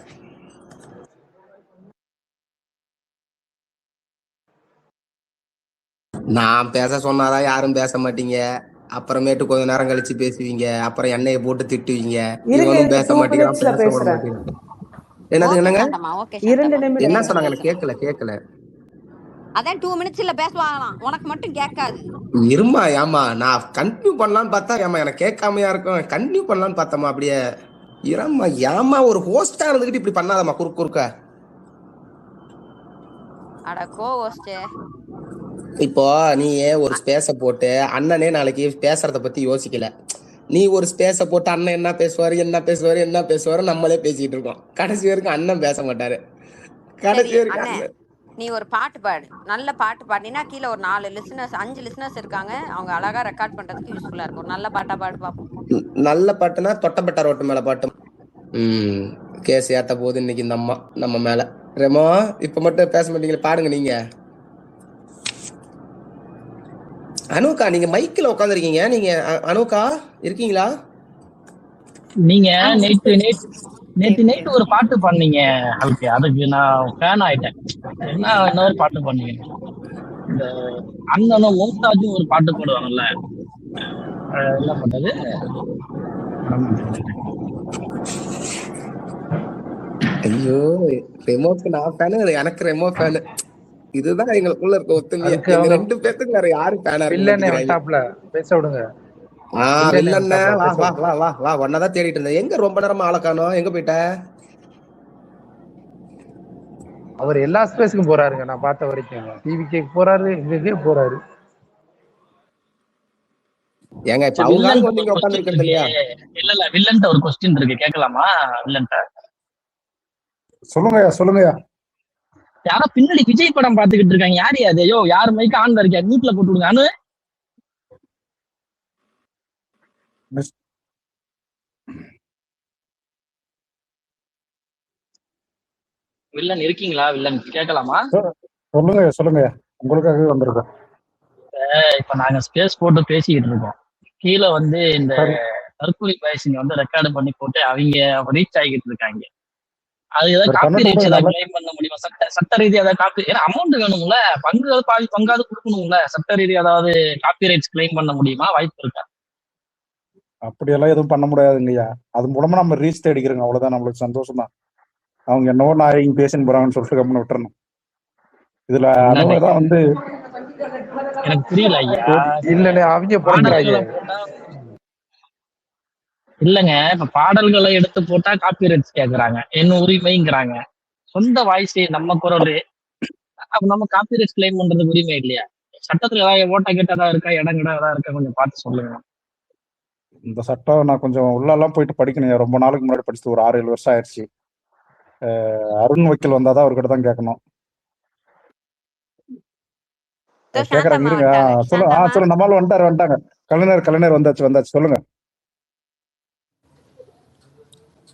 நான் பேச சொன்னாதான் யாரும் பேச மாட்டீங்க. அப்புறமேட்டு கொஞ்ச நேரம் கழிச்சு பேசுவீங்க. அப்புறம் எண்ணெயை போட்டு திட்டுவீங்க. இவனும் பேச மாட்டேங்கிறான், பேச விட மாட்டேங்கிறான். என்னது என்னங்க? ஓகே சாந்தம்மா. என்ன சொன்னாங்க? எனக்கு கேட்கல. அதான் 2 மினிட்ஸ்ல பேசுவாங்களாம், உனக்கு மட்டும் கேட்காது. இருமா ஏமா, நான் கண்டினியூ பண்ணலான்னு பார்த்தா ஏமா எனக்கு கேட்காமையா இருக்கும். கண்டினியூ பண்ணலான்னு பார்த்தமா அப்படியே இரம்மா. ஏமா ஒரு ஹோஸ்டா இருந்துகிட்டு இப்படி பண்ணாதம்மா குறுக்க. அட கோஹோஸ்டே, இப்போ நீ ஒரு ஸ்பேஸ போட்டு அண்ணனே நாளைக்கு பேசுறத பத்தி யோசிக்கல. நீ ஒரு ஸ்பேஸ போட்டு அண்ணன் என்ன பேசுவாரு நம்மளே பேசிட்டு இருக்கோம். கடைசி வரைக்கும் அண்ணன் பேச மாட்டாரு. கடைசி சரி வரைக்கும் அண்ணே, அண்ணன் நீ ஒரு பாட்டு பாடு, நல்ல பாட்டு பாடினா கீழே ஒரு 4 லிசனர்ஸ் 5 லிசனர்ஸ் இருக்காங்க, அவங்க அழகா ரெக்கார்ட் பண்றதுக்கு யூஸ்ஃபுல்லா இருக்கும். நல்ல பாட்டா பாடு பாப்போம். நல்ல பாட்டுனா தொட்டப்பட்ட ரோட்டு மேல பாட்டு. கேஸ் ஏத்த போது இன்னைக்கு இந்த அம்மா நம்ம மேல. ரெமோ இப்ப மட்டும் பேச மாட்டீங்களா? பாடுங்க நீங்க. அனுக்கா நீங்க மைக்ல உட்காந்துருக்கீங்க. நீங்க அனுக்கா இருக்கீங்களா? நீங்க நேத்து நைட் ஒரு பாட்டு பண்ணீங்க. ஓகே, அதுக்கு நான் ஃபேன் ஆயிட்டேன். இன்னொரு பாட்டு பண்ணீங்க. இந்த அண்ணனும் மும்தாஜும் ஒரு பாட்டு போடுவாங்கல்ல, என்ன பண்றது? ஐயோ, ரெமோக்கு நான் ஃபேனு, எனக்கு ரெமோ ஃபேனு. இதுதான் எங்களுக்குள்ள இருக்க ஒத்துமையா. அதுக்கு எங்க அவங்க 2 பேத்துக்கு வேற யாரும் ஃபேனா இருக்க வில்லனே மாட்டேங்கிறாங்க. வந்துட்டாப்ல, பேச விடுங்க. வில்லண்ணே வா ஒன்னதான் தேடிட்டு இருந்தேன். எங்க ரொம்ப நேரமா ஆளை காணோம்? எங்க போயிட்ட? அவர் எல்லா ஸ்பேஸுக்கும் போறாருங்க, நான் பார்த்த வரைக்கும். டிவிக்கு போறாரு, எங்கெங்கே போறாரு. ஏங்க இப்ப அவங்க ஆளுங்க வந்து இங்க உட்கார்ந்துருக்கிறது இல்லையா? இல்ல வில்லன்ட்ட ஒரு கொஸ்டின் இருக்கு, கேட்கலாமா? வில்லன்ட்ட சொல்லுங்கய்யா. யாரோ பின்னாடி விஜய் படம் பாத்துக்கிட்டு இருக்காங்க. யாரு அது? ஐயோ, யாரு மைக்கு ஆன்ல இருக்கா? மியூட்ல போட்டு விடுங்க. அனு வில்லன் இருக்கீங்களா? வில்லன் கேட்கலாமா? சொல்லுங்க. உங்களுக்காகவே வந்திருக்கோம். இப்ப நாங்க ஸ்பேஸ் போட்டு பேசிக்கிட்டு இருக்கோம். கீழே வந்து இந்த தற்கொலை பாய்ஸிங்க வந்து ரெக்கார்டு பண்ணி போட்டு அவங்க ரீச் ஆகிட்டு இருக்காங்க. அது ஏதாவது காப்பி ரைட்ஸ் ஏதாவது கிளைம் பண்ண முடியுமா? சட்ட ரீதியா ஏதாவது காப்பி, ஏன்னா அமௌண்ட் வேணும்ல, பாதி பங்காவது கொடுக்கணும்ல. சட்ட ரீதியா ஏதாவது காப்பி ரைட்ஸ் கிளைம் பண்ண முடியுமா? வாய்ப்பு இருக்கா? அப்படியெல்லாம் எதுவும் பண்ண முடியாதுங்கய்யா. அது மூலமா நம்ம ரீச் தேடிக்கிறோங்க, அவ்வளவுதான். நம்மளுக்கு சந்தோஷம் தான். அவங்க என்னவோ நான் இங்க பேசின்னு போறாங்கன்னு சொல்லிட்டு கம்மனு விட்டுறணும். இதுல அனுவதான் வந்து எனக்கு புரியல ஐயா. இல்ல அவங்க பண்றாங்க. இல்லங்க, இப்ப பாடல்களை எடுத்து போட்டா காப்பி ரைட்ஸ் கேக்குறாங்க, என்ன உரிமைங்கிறாங்க. சொந்த வாய்ஸ் நம்ம குரல், நம்ம காப்பி ரைட்ஸ் கிளைம் பண்றதுக்கு உரிமை இல்லையா? சட்டத்துல ஏதாவது ஓட்ட கேட்டதா இருக்கா, இடம் கிட்ட ஏதாவது இருக்கா, கொஞ்சம் பார்த்து சொல்லுங்க. இந்த சட்டம் நான் கொஞ்சம் உள்ளெல்லாம் போயிட்டு படிக்கணும். ரொம்ப நாளுக்கு முன்னாடி படிச்சுட்டு ஒரு 6-7 வருஷம் ஆயிடுச்சு. அருண் வக்கீல் வந்தாதான் அவர்கிட்ட தான் கேட்கணும். கேக்குறாங்க இருங்க. சொல்லுங்க. நம்மளால வந்துட்டாங்க. கலைஞர் வந்தாச்சு. சொல்லுங்க.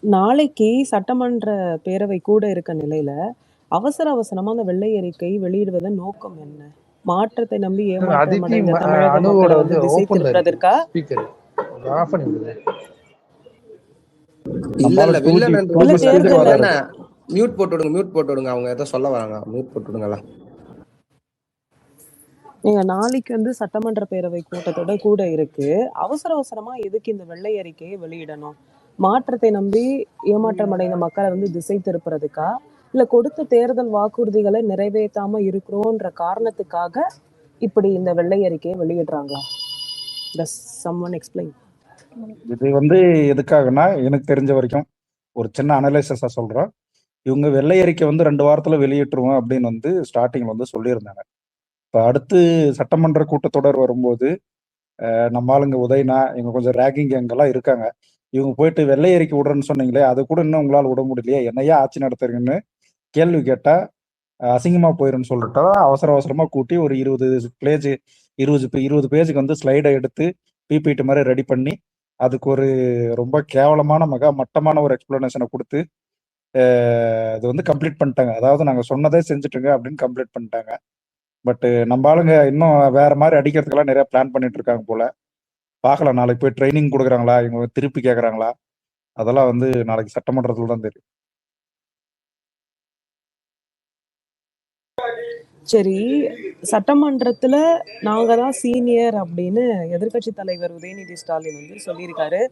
நாளைக்கு சட்டமன்ற பேரவை கூட இருக்க நிலையில அவசரமா அந்த வெள்ளை அறிக்கை வெளியிடுவதன் நோக்கம் என்ன? மாற்றத்தை நம்பி ஏமாற்றம் அடைந்த தமிழக மக்களை வந்து திசை திருப்பதற்கா? மியூட் போட்டு விடுங்க. அவங்க ஏதோ சொல்ல வராங்க. மியூட் போட்டு விடுங்களா. நீங்க நாளைக்கு வந்து சட்டமன்ற பேரவை கூட்டத்தோட கூட இருக்கு. அவசரமா எதுக்கு இந்த வெள்ளை அறிக்கையை வெளியிடணும்? மாற்றத்தை நம்பி ஏமாற்றம் அடைந்த மக்களை வந்து திசை திருப்புறதுக்கா, இல்ல கொடுத்த தேர்தல் வாக்குறுதிகளை நிறைவேற்றாம இருக்கிறோன்ற காரணத்துக்காக இப்படி இந்த வெள்ளை அறிக்கையை வெளியிடுறாங்களா? Does someone explain? இது வந்து எதுக்காகனா, எனக்கு தெரிஞ்ச வரைக்கும் ஒரு சின்ன அனலைசிஸா சொல்றேன். இவங்க வெள்ளை அறிக்கை வந்து 2 வாரத்துல வெளியிட்டுருவோம் அப்படின்னு வந்து ஸ்டார்டிங்ல வந்து சொல்லியிருந்தாங்க. இப்போ அடுத்து சட்டமன்ற கூட்டத்தொடர் வரும்போது நம்ம ஆளுங்க உதயனா இவங்க கொஞ்சம் ரேகிங் எங்கெல்லாம் இருக்காங்க. இவங்க போயிட்டு வெள்ளை அறிக்கை விடுறேன்னு சொன்னீங்களே, அதை கூட இன்னும் உங்களால் விட முடியலையே, என்னையா ஆட்சி நடத்துறீங்கன்னு கேள்வி கேட்டா அசிங்கமா போயிருன்னு சொல்லிட்டா அவசர அவசரமா கூட்டி ஒரு 20 பேஜுக்கு வந்து ஸ்லைடை எடுத்து பிபிடி மாதிரி ரெடி பண்ணி அதுக்கு ஒரு ரொம்ப கேவலமான மட்டமான ஒரு எக்ஸ்பிளனேஷனை கொடுத்து அது வந்து கம்ப்ளீட் பண்ணிட்டாங்க. அதாவது நாங்கள் சொன்னதே செஞ்சுட்டுங்க அப்படின்னு கம்ப்ளீட் பண்ணிட்டாங்க. பட் நம்ம ஆளுங்க இன்னும் வேற மாதிரி அடிக்கிறதுக்கெல்லாம் நிறைய பிளான் பண்ணிட்டு இருக்காங்க போல. பார்க்கலாம் நாளைக்கு போய் ட்ரைனிங் கொடுக்குறாங்களா, இவங்க திருப்பி கேட்குறாங்களா, அதெல்லாம் வந்து நாளைக்கு சட்டமன்றத்தில் தான் தெரியும். சரி, சட்டமன்றத்துல நாங்க தான் சீனியர் அப்படின்னு எதிர்க்கட்சி தலைவர் உதயநிதி ஸ்டாலின் வந்து சொல்லியிருக்காரு.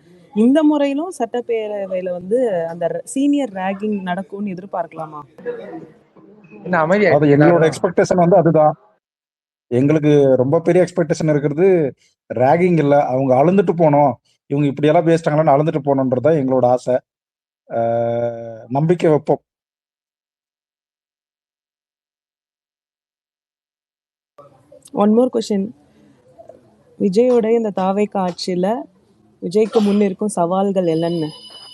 இந்த முறையிலும் சட்டப்பேரவையில வந்து அந்த சீனியர் ரேகிங் நடக்கும்னு எதிர்பார்க்கலாமா? அது எங்களோட எக்ஸ்பெக்டேஷன் வந்து அதுதான். எங்களுக்கு ரொம்ப பெரிய எக்ஸ்பெக்டேஷன் இருக்கிறது ரேகிங் இல்லை, அவங்க அழுந்துட்டு போனோம், இவங்க இப்படியெல்லாம் பேசிட்டாங்களான்னு அழுந்துட்டு போகணுன்றதான் எங்களோட ஆசை. நம்பிக்கை வைப்போம். One more question. விஜயோட இந்த தாவேக்கா ஆட்சியில விஜய்க்கு முன் இருக்கும் சவால்கள் என்னன்னு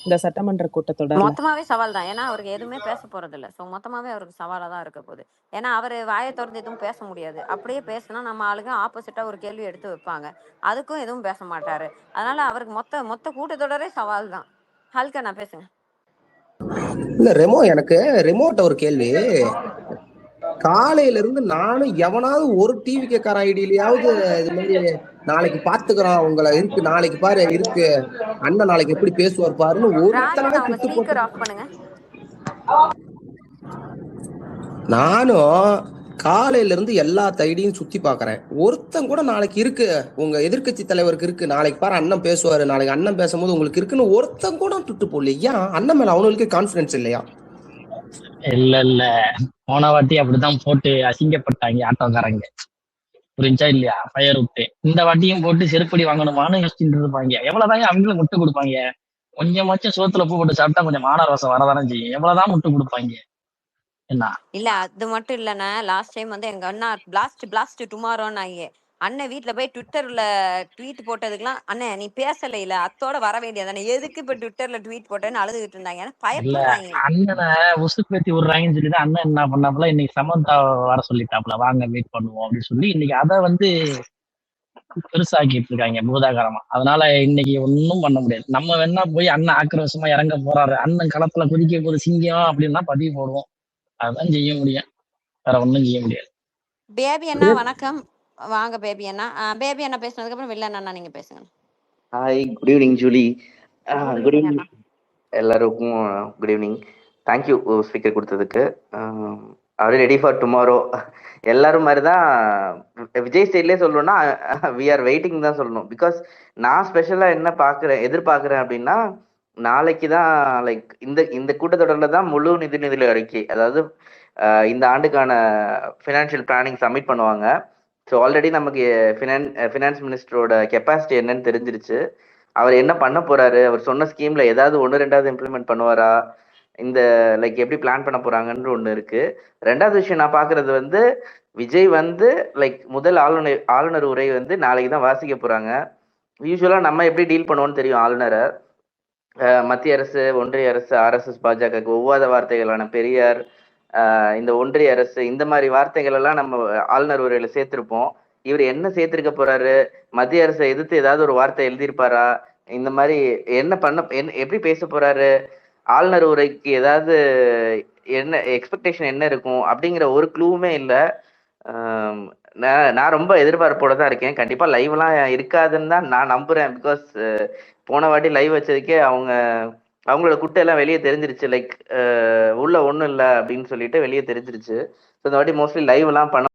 இந்த சட்டமன்ற கூட்டத்தொடர்ல? மொத்தமாவே சவால் தான். ஏன்னா அவருக்கு எதுவுமே பேச போறது இல்ல. ஸோ மொத்தமாவே அவருக்கு சவாலா தான் இருக்க போகுது. ஏன்னா அவரு வாயை திறந்து எதுவும் பேச முடியாது. அப்படியே பேசினா நம்ம ஆளுங்க ஆப்போசிட்டா ஒரு கேள்வி எடுத்து வைப்பாங்க, அதுக்கும் எதுவும் பேச மாட்டாரு. அதனால அவருக்கு மொத்த கூட்டத்தொடரே சவால் தான். ஹல்கா நான் பேசுங்க. இல்ல எனக்கு ரிமோட் ஒரு கேள்வி. காலையில இருந்து நானும் எவனாவது ஒரு டிவி கேட்கார ஐடியிலயாவது இது மாதிரி நாளைக்கு பாத்துக்கிறோம் உங்களை இருக்கு, நாளைக்கு பாரு இருக்கு அண்ணன் நாளைக்கு எப்படி பேசுவார் பாருன்னு ஒருத்தனால திட்டு போட்டு. நானும் காலையில இருந்து எல்லா ஐடியும் சுத்தி பாக்குறேன், ஒருத்தன் கூட நாளைக்கு இருக்கு உங்க எதிர்கட்சி தலைவருக்கு இருக்கு, நாளைக்கு பாரு அண்ணன் பேசுவாரு, நாளைக்கு அண்ணன் பேசும்போது உங்களுக்கு இருக்குன்னு ஒருத்தன் கூட திட்டு போடலையா? அண்ணன் மேல அவனுக்கு கான்பிடன்ஸ் இல்லையா? இல்ல போன வாட்டி அப்படிதான் போட்டு அசிங்கப்பட்டாங்க ஆட்டோக்காரங்க, புரிஞ்சா இல்லையா? ஃபயர் விட்டு இந்த வாட்டியும் போட்டு செருப்படி வாங்கணுமான்னு யோசிச்சுட்டு இருப்பாங்க. எவ்வளவுதாங்க அவங்களும் முட்டு கொடுப்பாங்க? கொஞ்சமாச்சும் சோத்துல பூ போட்டு சாப்பிட்டா கொஞ்சம் மானரசம் வரதானே செய்யும். எவ்வளவுதான் முட்டு கொடுப்பாங்க? என்ன இல்ல அது மட்டும் இல்லைன்னா லாஸ்ட் டைம் வந்து எங்க அண்ணா பிளாஸ்ட் டுமாரோன்னு அண்ணன் வீட்டுல போய் ட்விட்டர்ல ட்வீட் போட்டதுக்கெல்லாம் அண்ணன் நீ பேசல இல்ல அத்தோட வர வேண்டியதானே, எதுக்கு இப்ப ட்விட்டர்ல ட்வீட் போட்டேன்னு அழுதுகிட்டு இருந்தாங்க. பயப்படுறாங்க. அண்ணனை உசுப்பேத்தி விடுறாங்கன்னு சொல்லிதான் அண்ணன் என்ன பண்ணாப்புல இன்னைக்கு சமந்தா வர சொல்லிட்டாப்புல, வாங்க மீட் பண்ணுவோம் அப்படின்னு சொல்லி இன்னைக்கு அதை வந்து பெருசாக்கிட்டு இருக்காங்க பூதாகரமா. அதனால இன்னைக்கு ஒன்னும் பண்ண முடியாது. நம்ம வேணா போய் அண்ணன் ஆக்ரோஷமா இறங்க போறாரு, அண்ணன் களத்துல குதிக்க போது சிங்கம் அப்படின்னா பதிவு போடுவோம். அதுதான் செய்ய முடியும், வேற ஒண்ணும் செய்ய முடியாது. பேபி அண்ணா வணக்கம், வாங்க பேபி அண்ணா. பேபி அண்ணா பேசினதுக்கு அப்புறம் வில்லன் அண்ணா நீங்க பேசுங்க. Hi, good evening Julie. Good evening எல்லாருக்கும். Good evening. தேங்க்யூ ஸ்பீக்கர் கொடுத்ததுக்கு. ஆல்ரெடி ரெடி ஃபார் டுமாரோ எல்லாரும் மாதிரி தான். விஜய் சைட்லேயே சொல்லணும்னா வி ஆர் வெயிட்டிங் தான் சொல்லணும். பிகாஸ் நான் ஸ்பெஷலாக என்ன எதிர்பார்க்குறேன் அப்படின்னா, நாளைக்கு தான் லைக் இந்த கூட்டத்தொடரில் தான் முழு நிதி அறிக்கை, அதாவது இந்த ஆண்டுக்கான ஃபினான்ஷியல் பிளானிங் சப்மிட் பண்ணுவாங்க. ஸோ ஆல்ரெடி நமக்கு ஃபினான்ஸ் மினிஸ்டரோட கெப்பாசிட்டி என்னன்னு தெரிஞ்சிருச்சு. அவர் என்ன பண்ண போறாரு, அவர் சொன்ன ஸ்கீம்ல ஏதாவது 1-2 இம்ப்ளிமெண்ட் பண்ணுவாரா, இந்த லைக் எப்படி பிளான் பண்ண ஒன்று இருக்கு. ரெண்டாவது விஷயம் நான் பார்க்கறது வந்து விஜய் வந்து லைக் முதல் ஆளுநர் உரை வந்து நாளைக்கு தான் வாசிக்க போறாங்க. யூஸ்வலாக நம்ம எப்படி டீல் பண்ணுவோம்னு தெரியும் ஆளுநரை. மத்திய அரசு, ஒன்றிய அரசு, RSS, பாஜகவுக்கு ஒவ்வாத வார்த்தைகளான பெரியார், இந்த ஒன்றிய அரசு, இந்த மாதிரி வார்த்தைகள் எல்லாம் நம்ம ஆளுநர் உரையில சேர்த்திருப்போம். இவர் என்ன சேர்த்திருக்க போறாரு, மத்திய அரசை எதிர்த்து ஏதாவது ஒரு வார்த்தை எழுதியிருப்பாரா, இந்த மாதிரி எப்படி பேச போறாரு, ஆளுநர் உரைக்கு ஏதாவது என்ன எக்ஸ்பெக்டேஷன் என்ன இருக்கும் அப்படிங்கிற ஒரு க்ளூவுமே இல்லை. நான் ரொம்ப எதிர்பார்ப்போட தான் இருக்கேன். கண்டிப்பா லைவ்லாம் இருக்காதுன்னு தான் நான் நம்புறேன். பிகாஸ் போன வாட்டி லைவ் வச்சதுக்கே அவங்களோட குட்டை எல்லாம் வெளியே தெரிஞ்சிருச்சு, லைக் உள்ள ஒன்றும் இல்லை அப்படின்னு சொல்லிட்டு வெளியே தெரிஞ்சிருச்சு. ஸோ இந்த வாட்டி மோஸ்ட்லி லைவ்லாம் பண்ண